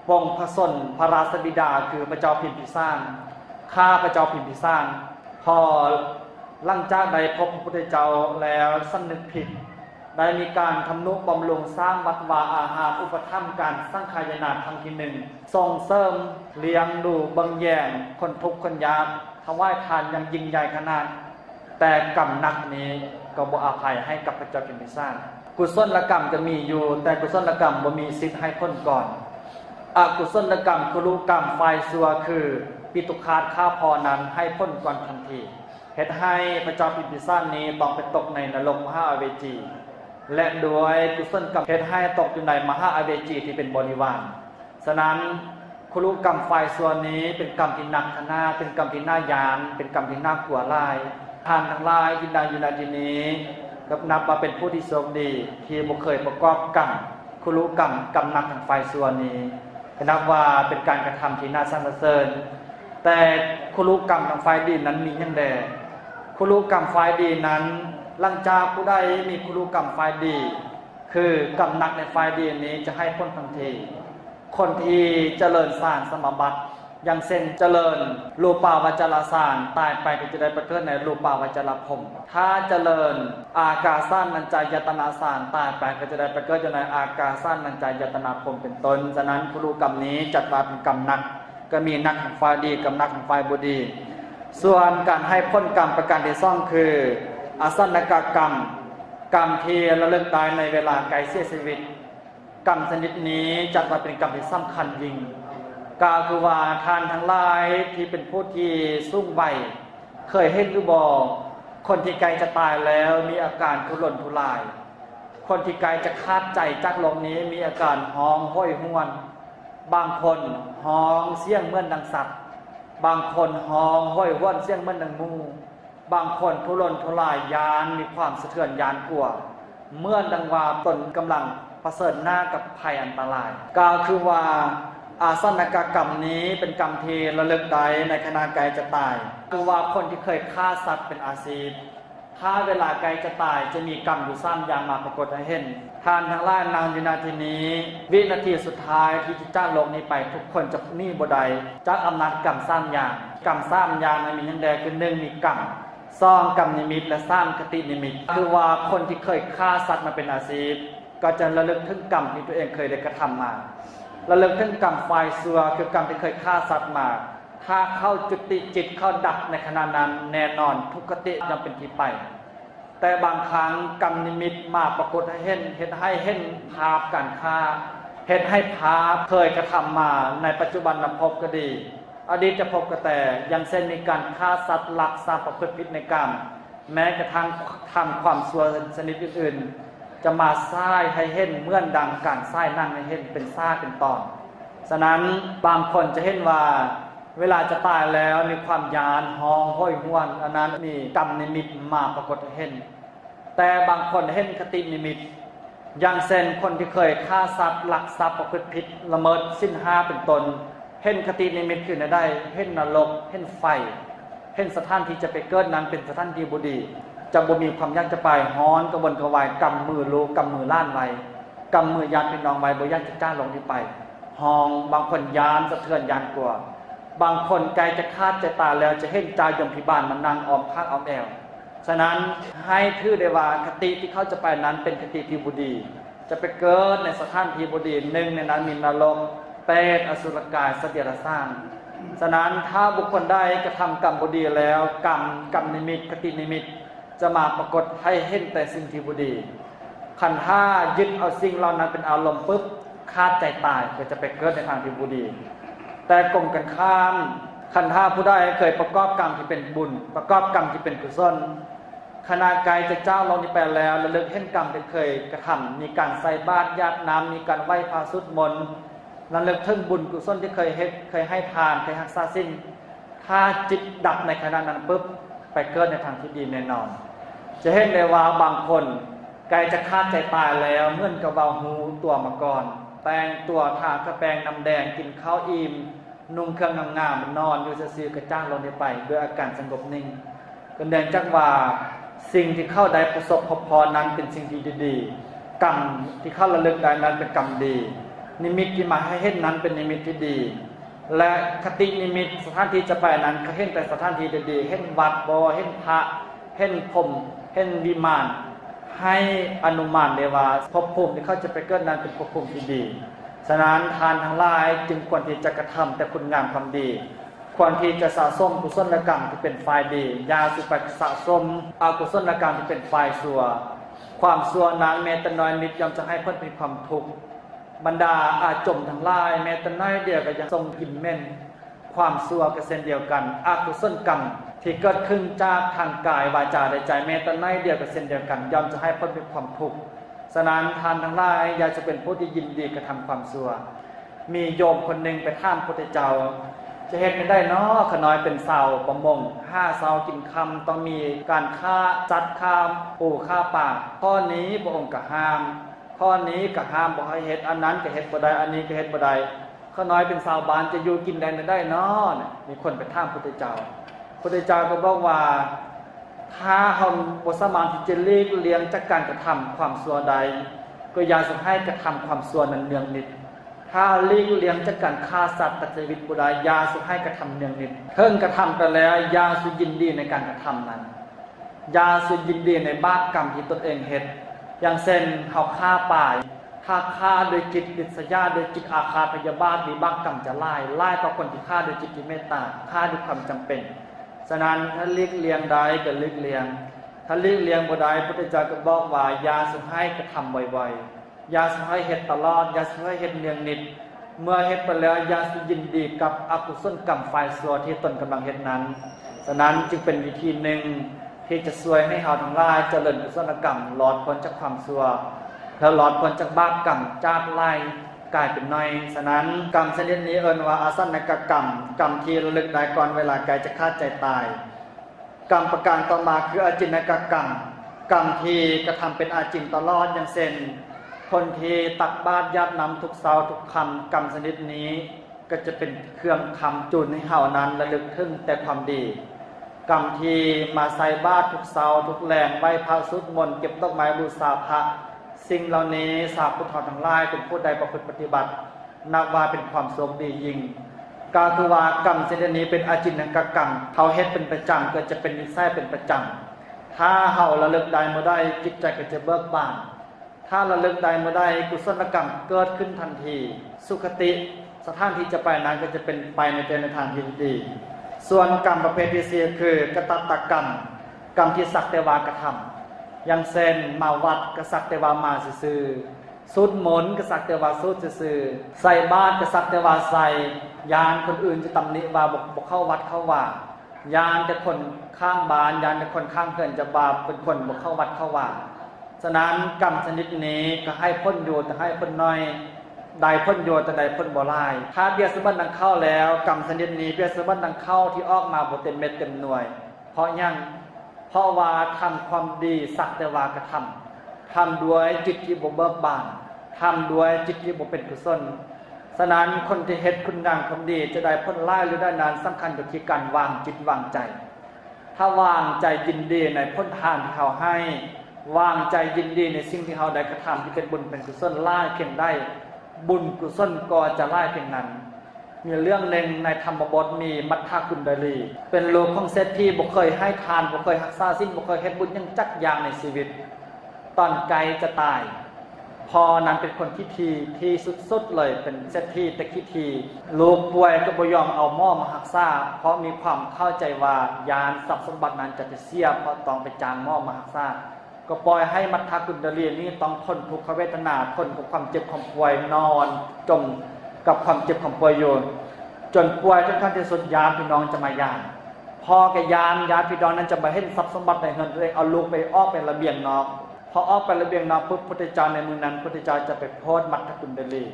ปงพระสนพระราชบิดาคือพระเจ้าพิมพิสารฆ่าพระเจ้าพิมพิสารพอหลังจากได้พบพระพุทธเจ้าแล้วสำนึกผิดได้มีการทำนุบำรุงสร้างวัดวาอาหารอุปถัมภ์การสร้างขายนาครั้งที่หนึ่งส่งเสริมเลี้ยงดูบังแยงคนทุกข์คนยากถวายทานอย่างยิ่งใหญ่ขนาดแต่กรรมหนักนี้ก็บ่อภัยให้กับพระเจ้าพิมพิสารกุศลกรรมจะมีอยู่แต่กุศลกรรมบ่มีสิทธิ์ให้พ้นก่อนอกุศลกรรมคุรุกรรมไฟซัวคือปิตุคาตฆ่าพ่อนั้นให้พ้นก่อนทันทีเหตุให้พระเจ้าพิมพิสารนี้ต้องไปตกในนรกมหาอเวจีและโดยกุศลกรรมเหตุให้ตกอยู่ในมหาอเวจีที่เป็นบริวารฉะนั้นคุรุกรรมไฟซัวนี้เป็นกรรมที่หนักขนาดเป็นกรรมที่น่ายานเป็นกรรมที่น่ากลัวหลายทานทั้งหลายที่ได้อยู่ในที่นี้ก็นับว่าเป็นผู้ที่โชคดีที่บ่เคยประกอบกรรมคุรุกรรมกรรมหนักทางไฟซัวนี้นับว่าเป็นการกระทำที่น่าสรรเสริญแต่คุรุกรรมทางไฟดีนั้นมีอย่างใดคุรุกรรมไฟดีนั้นหลังจากผู้ใดมีคุรุกรรมไฟดีคือกรรมหนักในไฟดีนี้จะให้พ้นทันทีคนที่เจริญสร้างสมบัติอย่างเช่นเจริญรูปาวจรสารตายไปก็จะได้ประเกิดในรูปาวจรพรหมถ้าเจริญอากาสานัญจายตนาสารตายไปก็จะได้ประเกิดในอากาสานัญจายตนาพรหมเป็นต้นฉะนั้นคุรุกรรมนี้จัดว่าเป็นกรรมหนักก็มีนักของไฟดีกับนักของไฟบุดีส่วนการให้พ้นกรรมประการที่สองคืออสันนกกรรมกรรมที่ระลึกตายในเวลาไกลเสียชีวิตกรรมชนิดนี้จัดว่าเป็นกรรมที่สำคัญยิ่งกล่าวคือว่าทานทั้งหลายที่เป็นผู้ที่สูงวัยเคยเห็นหรือบ่คนที่ไกลจะตายแล้วมีอาการทุรนทุรายคนที่ไกลจะขาดใจจากโลกนี้มีอาการห้องห้อยห้วนบางคนห้องเสียงเหมือนดังสัตว์บางคนห้องห้อยห้วนเสียงเหมือนดังงูบางคนทุรนทุรายยานมีความสะเทือนยานกลัวเมื่อดังว่าตนกำลังเผชิญหน้ากับภัยอันตรายกล่าวคือว่าอาสันนกกรรมนี้เป็นกรรมที่ระลึกได้ในขณะไกลจะตายคือว่าคนที่เคยฆ่าสัตว์เป็นอาชีพถ้าเวลาไกลจะตายจะมีกรรมอยู่3อย่างมาปรากฏให้เห็นทานทั้งหลายนางอยู่นาทีนี้วินาทีสุดท้ายที่จะจากโลกนี้ไปทุกคนจะมีบ่ได้จากอำนาจกรรม3อย่างกรรม3อย่างนั้นมีอย่างใดคือ1มีกรรม2กรรมนิมิตและ3คตินิมิตคือว่าคนที่เคยฆ่าสัตว์มาเป็นอาชีพก็จะระลึกถึงกรรมที่ตัวเองเคยได้กระทำมาระลึกถึงกรรมไฟซัวคือกรรมที่เคยฆ่าสัตว์มาถ้าเข้าจุติจิตเข้าดับในขณะนั้นแน่นอนทุกขติยังเป็นที่ไปแต่บางครั้งกรรมนิมิตมาปรากฏให้เห็นให้เห็นภาพการฆ่าเห็นให้ภาพเคยกระทำมาในปัจจุบันภพก็ดีอดีตจะพบก็แต่ยังเช่นมีการฆ่าสัตว์ลักทรัพย์ประพฤติผิดในกรรมแม้กระทั่งทำความชั่วชนิดอื่นๆจะมาซ้ายให้เห็นเหมือนดังการซ้ายนั่งให้เห็นเป็นซ่าเป็นตอนฉะนั้นบางคนจะเห็นว่าเวลาจะตายแล้วมีความยานห้องห้อยห้วนอันนั้นมีกรรมนิมิตมาปรากฏให้เห็นแต่บางคนเห็นคตินิมิตอย่างเช่นคนที่เคยฆ่าสัตว์ลักทรัพย์ประพฤติผิดละเมิดศีล5เป็นต้นเห็นคตินิมิตขึ้นได้เห็นนรกเห็นไฟเห็นสถานที่จะไปเกิดนั้นเป็นสถานที่บ่ดีจะบ่มีความยากจะไปฮ้อนกระวนกระวายกำมือลูกกำมือล้านไว้กำมือญาติพี่น้องไว้บ่ยากจะกล้าลงที่ไปห้องบางคนยานสะเทือนยานกลัวบางคนไกลจะคาดจะตายแล้วจะเห็นใจยมพิบาลมันนั่งอ้อมข้างอ้อมแอวฉะนั้นให้ถือได้ว่าคติที่เขาจะไปนั้นเป็นคติที่บ่ดีจะไปเกิดในสถานที่บ่ดีหนึ่งในนั้นมีนรกเปรตอสุรกายสัตว์เดรัจฉานฉะนั้นถ้าบุคคลใดกระทำกรรมบ่ดีแล้วกรรมนิมิตคตินิมิตจะมาปรากฏให้เห็นแต่สิ่งที่บ่ดีขันธ์ห้ายึดเอาสิ่งเหล่านั้นเป็นอารมณ์ปุ๊บคาดใจตายก็จะไปเกิดในทางที่บ่ดีแต่กลมกันข้ามขันธ์ห้าผู้ใดเคยประกอบกรรมที่เป็นบุญประกอบกรรมที่เป็นกุศลขณะไกลจะเจ้าเรานี้ไปแล้วระลึกเห็นกรรมที่เคยกระทำมีการใส่บาตรญาติน้ำมีการไหว้พระสวดมนต์ระลึกถึงบุญกุศลที่เคยให้ทานเคยรักษาศีลถ้าจิตดับในขณะนั้นปุ๊บไปเกิดในทางที่ดีแน่นอนจะเห็นได้ว่าบางคน ไกลจะฆ่าใจตายแล้วเมื่อนกระเบาหูตัวมาก่อนแปลงตัวทากระแปงน้ำแดงกินข้าวอิ่มนุ่งเครื่องงามๆนอนอยู่ซื่อๆกระจ้างลงไปด้วยอาการสงบนิ่งก็เนื่องจากว่าสิ่งที่เข้าได้ประสบพอนั้นเป็นสิ่งที่ดีๆกรรมที่เข้าระลึกได้นั้นเป็นกรรมดีนิมิตที่มาให้เห็นนั้นเป็นนิมิตที่ดีและคตินิมิตสถานที่จะไปนั้นก็เห็นแต่สถานที่ดีๆเห็นวัดบ่เห็นพระเห็นพรหมเห็นวิมานให้อนุมานได้ว่าภพภูมิที่เขาจะไปเกิดนั้นเป็นภพภูมิที่ดีฉะนั้นทานทั้งหลายจึงควรที่จะกระทำแต่คุณงามความดีควรที่จะสะสมกุศลกรรมที่เป็นฝ่ายดีอย่าสุไปสะสมอกุศลกรรมที่เป็นฝ่ายชั่วความชั่วนั้นแม้แต่น้อยนิดย่อมจะให้เพิ่นมีความทุกข์บรรดาอาจมทั้งหลายแม้แต่น้อยเดียวก็ยังทรงกินเม่นความชั่วก็เช่นเดียวกันอกุศลกรรมที่เกิดขึ้นจากทางกายวาจาและใจแม้แต่น้อยเดียวก็เช่นเดียวกันย่อมจะให้เพิ่นมีความทุกข์ฉะนั้นทานทั้งหลายอย่าจะเป็นผู้ที่ยินดีกระทำความชั่วมีโยมคนหนึ่งไปถามพระพุทธเจ้าจะเฮ็ดไม่ได้เนาะขน้อยเป็นสาวประมง5สาวกินคำต้องมีการฆ่าจัดฆ่าปูฆ่าป่าข้อนี้พระองค์ก็ห้ามข้อนี้ก็ห้ามบ่ให้เฮ็ดอันนั้นก็เฮ็ดบ่ได้อันนี้ก็เฮ็ดบ่ได้ขน้อยเป็นสาวบ้านจะอยู่กินได้เนาะมีคนไปถามพระพุทธเจ้าพระพุทธเจ้าก็บอกว่าถ้าเฮาบ่สามารถที่จะหลีกเลี่ยงจากการกระทำความชั่วใดก็อย่าสให้กระทำความชั่วนั้นเนืองนิดถ้าหลีกเลี่ยงจากการฆ่าสัตว์ตัดชีวิตผู้ใดอย่าสให้กระทำเนืองนิดเพิ่งกระทำไปแล้วอย่าสุยินดีในการกระทำนั้นอย่าสุยินดีในบาปกรรมที่ตนเองเฮ็ดอย่างเช่นเฮาฆ่าป่าถ้าฆ่าโดยจิตริษยาโดยจิตอาฆาตพยาบาทวิบากกรรมจะร้ายกว่าคนที่ฆ่าโดยจิตที่เมตตาฆ่าด้วยความจำเป็นฉะนั้นถ้าหลีกเลี่ยงได้ก็หลีกเลี่ยงถ้าหลีกเลี่ยงบ่ได้พระพุทธเจ้าก็บอกว่าอย่าสุให้กระทำบ่อยๆอย่าสุให้เฮ็ดตลอดอย่าสุให้เฮ็ดเนืองนิดเมื่อเฮ็ดไปแล้วอย่าสุยินดีกับอกุศลกรรมฝ่ายชั่วที่ตนกำลังเฮ็ดนั้นฉะนั้นจึงเป็นวิธีหนึ่งที่จะช่วยให้เฮาทั้งหลายเจริญกุศลกรรมหลอดพ้นจากความชั่วแล้วหลอดพ้นจากบาปกรรมจากไล่กลายเป็นน้อยฉะนั้นกรรมชนิดนี้เอิ้นว่าอาสันนกกรรมกรรมที่ระลึกได้ก่อนเวลาใกล้จะฆ่าใจตายกรรมประการต่อมาคืออาจินกกรรมกรรมที่กระทำเป็นอาจินตลอดอย่างเช่นคนที่ตักบาตรญาติน้ำทุกเช้าทุกค่ำกรรมชนิดนี้ก็จะเป็นเครื่องคำจุนให้เฮานั้นระลึกถึงแต่ความดีกรรมที่มาใส่บาตรทุกเช้าทุกแลงไหว้พระสวดมนต์เก็บดอกไม้บูชาพระสิ่งเหล่านี้สาวผู้ทอทั้งหลายเป็นผู้ใดประพฤติปฏิบัตินับว่าเป็นความโชคดียิ่งกาคือว่ากรรมชนิดนี้เป็นอาจินกกรรมเขาเฮ็ดเป็นประจำก็จะเป็นนิสัยเป็นประจำถ้าเฮาระลึกได้เมื่อใดจิตใจก็จะเบิกบานถ้าระลึกได้เมื่อใดกุศลกรรมเกิดขึ้นทันทีสุคติสถานที่จะไปนั้นก็จะเป็นไปในทางที่ดีส่วนกรรมประเภทที่4คือกตัตตกรรมกรรมที่สักแต่ว่ากระทำอย่างเช่นมาวัดก็สักแต่ว่ามาซื่อๆสุดมนต์ก็สักแต่ว่าสุดซื่อๆใส่บาตรก็สักแต่ว่าใส่ยานคนอื่นจะตำหนิว่าบ่เข้าวัดเข้าว่ายานแต่คนข้างบ้านยานแต่คนข้างเพื่อนจะบาปเป็นคนบ่เข้าวัดเข้าว่าฉะนั้นกรรมชนิดนี้ก็ให้พ้นโยชน์แต่ให้พ้นน้อยใดพ้นโยชน์แต่ใดพ้นบ่ร้ายถ้าเบี้ยสมบัติดังเข้าแล้วกรรมชนิดนี้เบี้ยสมบัติดังเข้าที่ออกมาบ่เต็มเม็ดเต็มหน่วยเพราะยังเพราะว่าทำความดีสักแต่ว่ากระทำด้วยจิตที่บ่เบิกบานทำด้วยจิตที่บ่เป็นกุศลฉะนั้นคนที่เฮ็ดคุณงามความดีจะได้พ้นร้ายหรือได้นานสำคัญอยู่ที่การวางจิตวางใจถ้าวางใจยินดีในพ้นทานที่เขาให้วางใจยินดีในสิ่งที่เขาได้กระทำที่เป็นบุญเป็นกุศลร้ายเพียงใดบุญกุศลก็จะร้ายเพียงนั้นมีเรื่องหนึ่งในธรรมบทมีมัทธกุณฑลีเป็นโลกของเศรษฐีบ่เคยให้ทานบ่เคยรักษาศีลบ่เคยเฮ็ดบุญยังจักอย่างในชีวิตตอนไกลจะตายพอนั้นเป็นคนที่สุดๆเลยเป็นเศรษฐีแต่ขี้ลูกป่วยก็บ่ยอมเอาหม้อมารักษาเพราะมีความเข้าใจว่ายานทรัพย์สมบัตินั้นจะเสียเพราะต้องไปจ้างหม้อมารักษาก็ปล่อยให้มัทธกุณฑลีนี้ต้องทนทุกขเวทนาทนกับความเจ็บความป่วยนอนจมกับความเจ็บความป่วยอยู่จนป่วยจนขั้นที่สุดญาติพี่น้องจะมายามพอแกญาติพี่น้องนั้นจะมาเห็นทรัพย์สมบัติในเงินตัวเองเอาลูกไปออกเป็นระเบียงนอกพอออกไประเบียงนอกปุ๊บพุทธเจ้าในมือนั้นพุทธเจ้าจะไปโพสมัทธกุณฑลี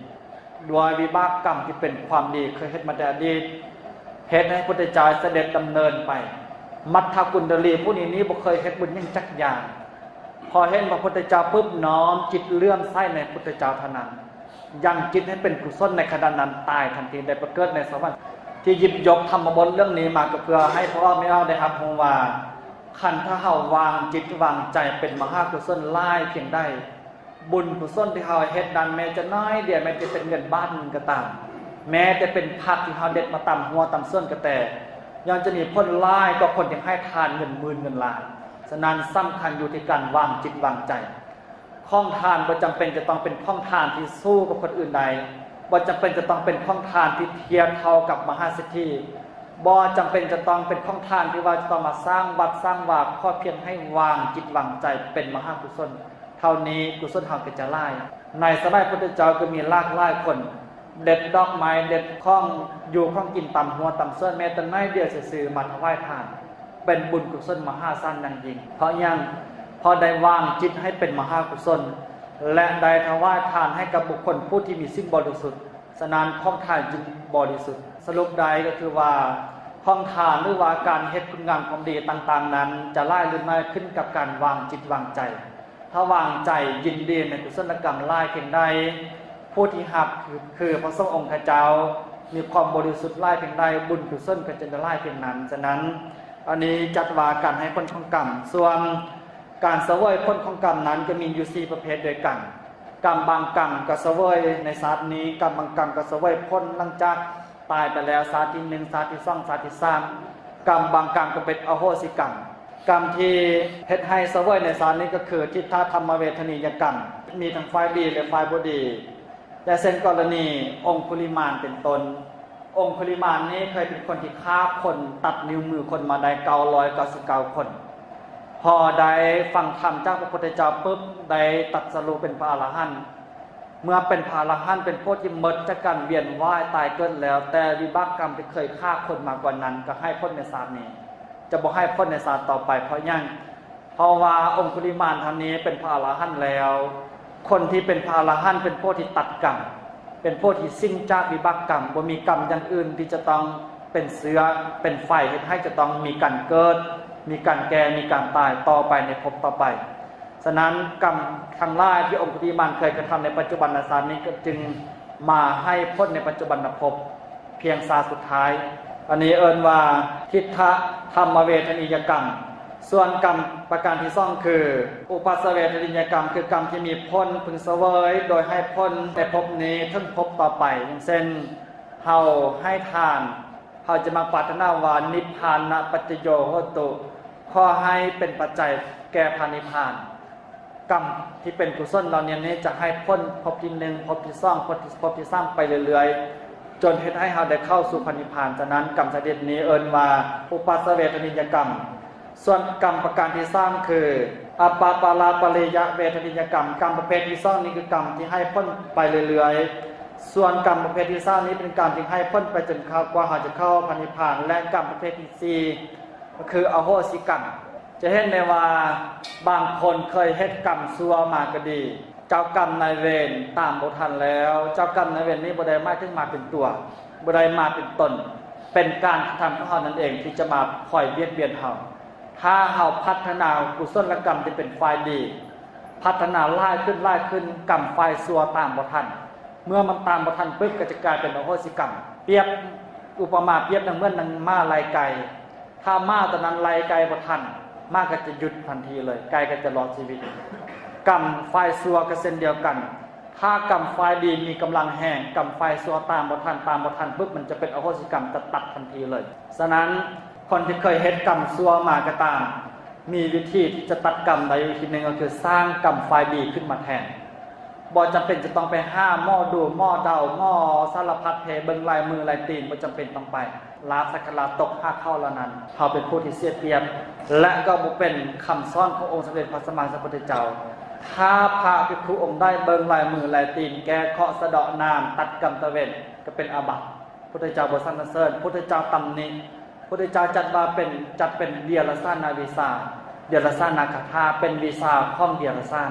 ด้วยวิบากกรรมที่เป็นความดีเคยเฮ็ดมาแต่อดีตเฮ็ดให้พุทธเจ้าเสด็จดำเนินไปมัทธกุณฑลีผู้นี้บ่เคยเฮ็ดบุญยังจักอย่าง พอเห็นพระพุทธเจ้าปุ๊บน้อมจิตเลื่อมใสในพุทธเจ้าเท่านั้นยังจิตให้เป็นกุศลในขณะนั้นตายทันทีได้ประเกิดในสวรรค์ที่หยิบยกธรรมบทเรื่องนี้มาก็เพื่อให้พ่อแม่เราได้รับรู้ว่าขันถ้าเฮาวางจิตวางใจเป็นมหากุศลหลายเพียงใดบุญกุศลที่เฮาเฮ็ดนั้นแม้จะน้อยเดียวแม้จะเป็นเงินบ้านก็ตามแม้จะเป็นผักที่เฮาเด็ดมาตำหัวตำส้นก็แต่ยังจะมีผลหลายกว่าคนที่ให้ทานเงินหมื่นเงินล้านฉะนั้นสำคัญอยู่ที่การวางจิตวางใจข้องทานบ่จำเป็นจะต้องเป็นข้องทานที่สู้กับคนอื่นใดบ่จำเป็นจะต้องเป็นข้องทานที่เทียบเท่ากับมหาเศรษฐีบ่จำเป็นจะต้องเป็นข้องทานที่ว่าจะต้องมาสร้างวัดสร้างวาข้อเพียงให้วางจิตวางใจเป็นมหากุศลเท่านี้กุศลเฮาก็จะหลายในสมัยพุทธเจ้าก็มีหลากหลายคนเด็ดดอกไม้เด็ดข้องอยู่ข้องกินตำหัวตำเส้นแม้แต่น้อยเดียวซื่อๆมาถวายทานเป็นบุญกุศลมหาศาลอย่างยิ่งเพราะยังพอได้วางจิตให้เป็นมหากุศลและได้ถวายทานให้กับบุคคลผู้ที่มีสิ่งบริสุทธิ์ฉะนั้นข้องทานจึงบริสุทธิ์สรุปใดก็คือว่าข้องทานหรือว่าการเฮ็ดคุณงามความดีต่างๆนั้นจะไล่หรือไม่ขึ้นกับการวางจิตวางใจถ้าวางใจยินดีในกุศลกรรมไล่เพียงใดผู้ที่หักคือพระสงฆ์องค์เจ้ามีความบริสุทธิ์ไล่เพียงใดบุญกุศลก็จะไล่เพียงนั้นฉะนั้นอันนี้จัดว่าการให้พ้นของกรรมส่วนการเสวยพ้นของกรรมนั้นจะมีอยู่4ประเภทด้วยกันกรรมบางกรรมก็เสวยในชาตินี้กรรมบางกรรมก็เสวยพ้นหลังจากตายไปแล้วชาติที่1ชาติที่2ชาติที่3กรรมบางกรรมก็เป็นอโหสิกรรมกรรมที่เฮ็ดให้เสวยในชาตินี้ก็คือทิฏฐธรรมเวทนียกรรมมีทั้งฝ่ายดีและฝ่ายบ่ดีแต่เช่นกรณีองคุลิมานเป็นต้นองคุลิมานนี้เคยเป็นคนที่ฆ่าคนตัดนิ้วมือคนมาได้999คนพอได้ฟังธรรมจากพระพุทธเจ้าปุ๊บได้ตรัสรู้เป็นพระอรหันต์เมื่อเป็นพระอรหันต์เป็นผู้ที่หมดจากการเวียนว่ายตายเกิดแล้วแต่วิบากกรรมที่เคยฆ่าคนมากว่านั้นก็ให้พ้นในชาตินี้จะบ่ให้พ้นในชาติต่อไปเพราะยังเพราะว่าองคุลิมานท่านนี้เป็นพระอรหันต์แล้วคนที่เป็นพระอรหันต์เป็นผู้ที่ตัดกรรมเป็นผู้ที่สิ้นจากวิบากกรรมบ่มีกรรมอย่างอื่นที่จะต้องเป็นเสือเป็นไฟให้จะต้องมีการเกิดมีการแก่มีการตายต่อไปในภพต่อไปฉะนั้นกรรมทั้งหลายที่องคุลิมานเคยกระทำในปัจจุบันชาตินี้ก็จึงมาให้พ้นในปัจจุบันภพเพียงชาติสุดท้ายอันนี้เอิ้นว่าทิฏฐธรรมเวทนียกรรมส่วนกรรมประการที่2คืออุปัสสเวทนียกรรมคือกรรมที่มีพ้นพึงเสวยโดยให้พ้นในภพนี้ถึงภพต่อไปอย่างเช่นเฮาให้ทานเฮาจะมาปรารถนาว่านิพพานะปัจจโยโหตุขอให้เป็นปัจจัยแก่พระนิพพานกรรมที่เป็นกุศลเราเนี่ยจะให้พ้นภพที่1ภพที่2ภพที่3ไปเรื่อยๆจนเฮ็ดให้เฮาได้เข้าสู่พระนิพพานฉะนั้นกรรมชนิดนี้เอิ้นว่าอุปัสสเวทนียกรรมส่วนกรรมประการที่3คืออปปาราปริยเวทนียกรรมกรรมประเภทที่2นี้คือกรรมที่ให้พ้นไปเรื่อยๆส่วนกรรมประเภทที่3นี้เป็นกรรมที่ให้พ้นไปจนเข้ากว่าเฮาจะเข้าพระนิพพานและกรรมประเภทที่4ก็คืออโหสิกรรมจะเห็นได้ว่าบางคนเคยเฮ็ดกรรมชั่วมาก็ดีเจ้ากรรมนายเวรตามบ่ทันแล้วเจ้ากรรมนายเวรนี้บ่ได้หมายถึงมาเป็นตัวบ่ได้มาเป็นตนเป็นการกระทำของเฮานั่นเองที่จะมาคอยเบียดเบียนเฮาถ้าเฮาพัฒนากุศลกรรมที่เป็นฝ่ายดีพัฒนาหลายขึ้นกรรมฝ่ายชั่วตามบ่ทันเมื่อมันตามบ่ทันปึ๊บก็จะกลายเป็นอโหสิกรรมเปรียบอุปมาเปรียบดังเหมือนนางม้าไล่ไก่ถ้าม้าตอนนั้นไล่ไก่บ่ทันม้าก็จะหยุดทันทีเลยไก่ก็จะรอดชีวิตกรรมฝ่ายชั่วก็เช่นเดียวกันถ้ากรรมฝ่ายดีมีกำลังแห้งกรรมฝ่ายชั่วตามบ่ทันปึ๊บมันจะเป็นอโหสิกรรมจะตัดทันทีเลยฉะนั้นคนที่เคยเฮ็ดกรรมชั่วมาก็ตามมีวิธีที่จะตัดกรรมใดวิธีหนึ่งก็คือสร้างกรรมฝ่ายดีขึ้นมาแทนบ่จำเป็นจะต้องไปห้ามหม้อดูหม้อเดาหม้อสารพัดเพเบิ่งลายมือลายตีนบ่จำเป็นต้องไปลาสักการะตกหักเข้าแล้วนั้นเขาเป็นผู้ที่เสียเปรียบและก็บ่เป็นคำสอนขององค์สมเด็จพระสัมมาสัมพุทธเจ้าถ้าพระภิกษุองค์ได้เบิ่งลายมือลายตีนแก้เคราะห์สะเดาะนามตัดกรรมตะเวนก็เป็นอาบัติพุทธเจ้าบ่สรรเสริญพุทธเจ้าตำหนิพุทธเจ้าจัดเป็นเดียรสานาวิสาเดียรสานาคาถาเป็นวิสาข้อมเดียรสาน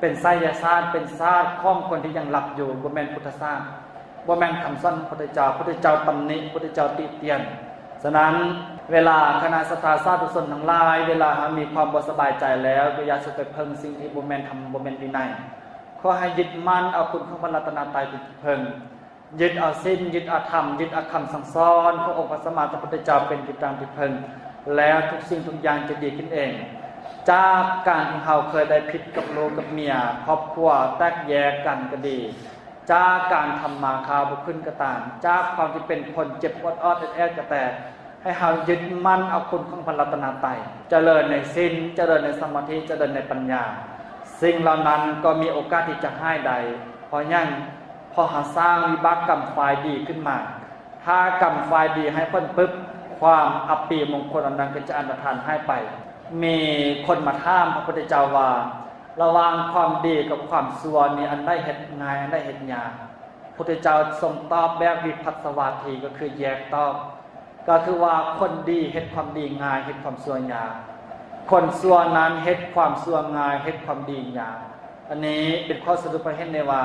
เป็นไสยศาสตร์เป็นศาสตร์ข้อมคนที่ยังหลับอยู่บ่แม่นพุทธศาสตร์บ่แม่นคำสอนพุทธเจ้าตำหนิพุทธเจ้าติเตียนฉะนั้น เวลาคณะศรัทธาสาธุชนทั้งหลายเวลามีความบ่สบายใจแล้วก็อย่าสุไปเพิ่งสิ่งที่บ่แม่นธรรมบ่แม่นวินัยขอให้ยึดมั่นเอาคุณของพระรัตนตรัยเป็นที่พึ่งยึดเอาศีลยึดเอาธรรมยึดเอาคำสั่งสอนขององค์พระสัมมาสัมพุทธเจ้าเป็นที่ตั้งที่พึ่งแล้วทุกสิ่งทุกอย่างจะดีขึ้นเองจากการที่เราเคยได้ผิดกับลูกกับเมียครอบครัวแตกแยกกันก็ดีจากการทำมาค้าบุขึ้นก็ตามจากความที่เป็นคนเจ็บอดๆแอดๆก็แต่ให้เรายึดมั่นเอาคุณของพระรัตนตรัยเจริญในศีลเจริญในสมาธิเจริญในปัญญาสิ่งเหล่านั้นก็มีโอกาสที่จะให้ใดเพราะยังพอหาสร้างวิบากกรรมฝ่ายดีขึ้นมาถ้ากรรมฝ่ายดีให้พ้นปึ๊บความอัปปีมงคลอันนั้นก็จะอันตรธานให้ไปมีคนมาถามพระพุทธเจ้าว่าระหว่างความดีกับความชั่วนี่อันได้เฮ็ดง่ายอันได้เฮ็ดยากพระพุทธเจ้าทรงตอบแบบวิภัสสวาทีก็คือแยกตอบก็คือว่าคนดีเฮ็ดความดีง่ายเฮ็ดความชั่วยากคนชั่วนั้นเฮ็ดความชั่วง่ายเฮ็ดความดียากอันนี้เป็นข้อสรุปให้เห็นได้ว่า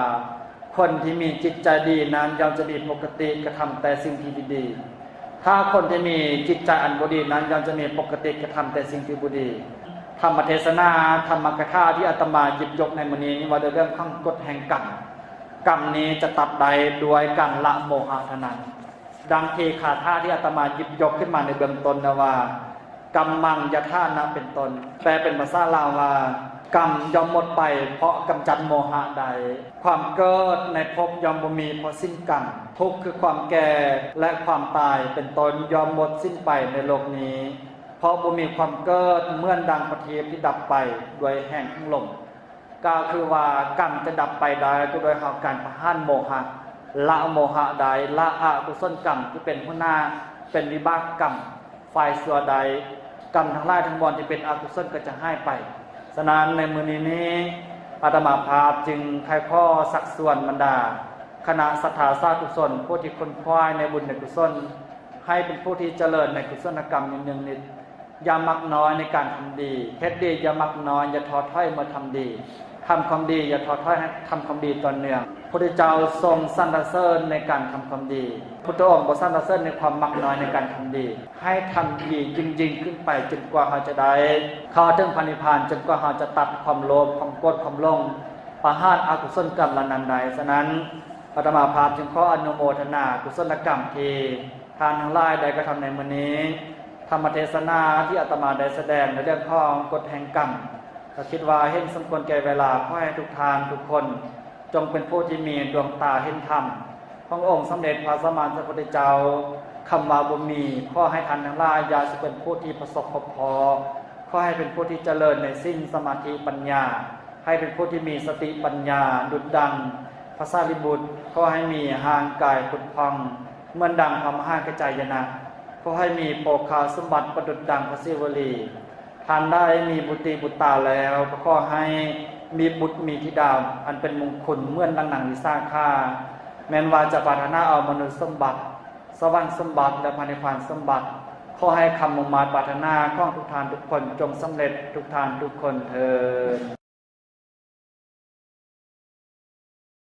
คนที่มีจิตใจดีนั้นย่อมจะมีปกติกระทำแต่สิ่งที่ดีถ้าคนที่มีจิตใจอันบ่ดีนั้นย่อมจะมีปกติกระทำแต่สิ่งที่บ่ดีธรรมเทศนาธรรมกถาที่อาตมาหยิบยกในมื้อนี้ว่าเรื่องข้างกฎแห่งกรรมกรรมนี้จะตัดใดด้วยการละโมหะเท่านั้นดังที่คาถาที่อาตมาหยิบยกขึ้นมาในเบื้องต้นนะว่ากรรมังยถานะเป็นต้นแปลเป็นภาษาลาวว่ากรรมย่อมหมดไปเพราะกำจัดโมหะใดความเกิดในภพย่อมบ่มีเพราะสิ้นกรรมทุกข์คือความแก่และความตายเป็นต้นย่อมหมดสิ้นไปในโลกนี้เพราะบ่มีความเกิดเหมือนดังประทีปที่ดับไปด้วยแห่งลมกล่าวคือว่ากรรมจะดับไปได้ก็โดยการประหารโมหะละโมหะใดละอกุศลกรรมที่เป็นหัวหน้าเป็นวิบากกรรมฝ่ายชั่วใดกรรมทั้งหลายทั้งมวลที่เป็นอกุศลก็จะหายไปฉะนั้นในมื้อนี้อาตมาภาพจึงไถ่ข้อสักส่วนบรรดาคณะศรัทธาสาธุชนผู้ที่คนควายในบุญในกุศลให้เป็นผู้ที่เจริญในกุศลกรรมอย่างนิดอย่ามักน้อยในการทำดีเฮ็ดดีอย่ามักน้อยอย่าท้อถอยเมื่อทำดีทำความดีอย่าท้อถอยให้ทำความดีต่อเนื่องพระพุทธเจ้าทรงสรรเสริญในการทำความดีพุทธองค์บ่สรรเสริญในความมักน้อยในการทำดีให้ทำดีจริงๆขึ้นไปจนกว่าเราจะได้เข้าถึงพระนิพพานจนกว่าเราจะตัดความโลภความโกรธความหลงประหารอกุศลกรรมเหล่านั้นใดฉะนั้นอาตมาภาพจึงขออนุโมทนากุศลกรรมที่ทานทั้งหลายได้กระทำในมื้อนี้ธรรมเทศนาที่อาตมาได้แสดงในเรื่องของกฎแห่งกรรมก็คิดว่าเห็นสมควรแก่เวลาขอให้ทุกทานทุกคนจงเป็นผู้ที่มีดวงตาเห็นธรรมขององค์สมเด็จพระสัมมาสัมพุทธเจ้าคำว่าบ่มีขอให้ท่านทั้งหลายอย่าสิเป็นผู้ที่ประสบพบพอขอให้เป็นผู้ที่เจริญในศีลสมาธิปัญญาให้เป็นผู้ที่มีสติปัญญาดุจดังพระสารีบุตรขอให้มีหางกายผุดพองเหมือนดังพระมหากระจายนะขอให้มีโภคาสมบัติประดุจดังพระศิวลีท่านได้มีบุตรีบุตรตาแล้วก็ขอให้มีบุตรมีธิดาอันเป็นมงคลเหมือนดังหนังวิสาขาแม้นว่าจะปรารถนาเอามนุษย์สมบัติสวรรค์สมบัติและพระนิพพานสมบัติขอให้คำมุ่งหมายปรารถนาของทุกท่านทุกคนจงสำเร็จทุกท่านทุกคนเทอญ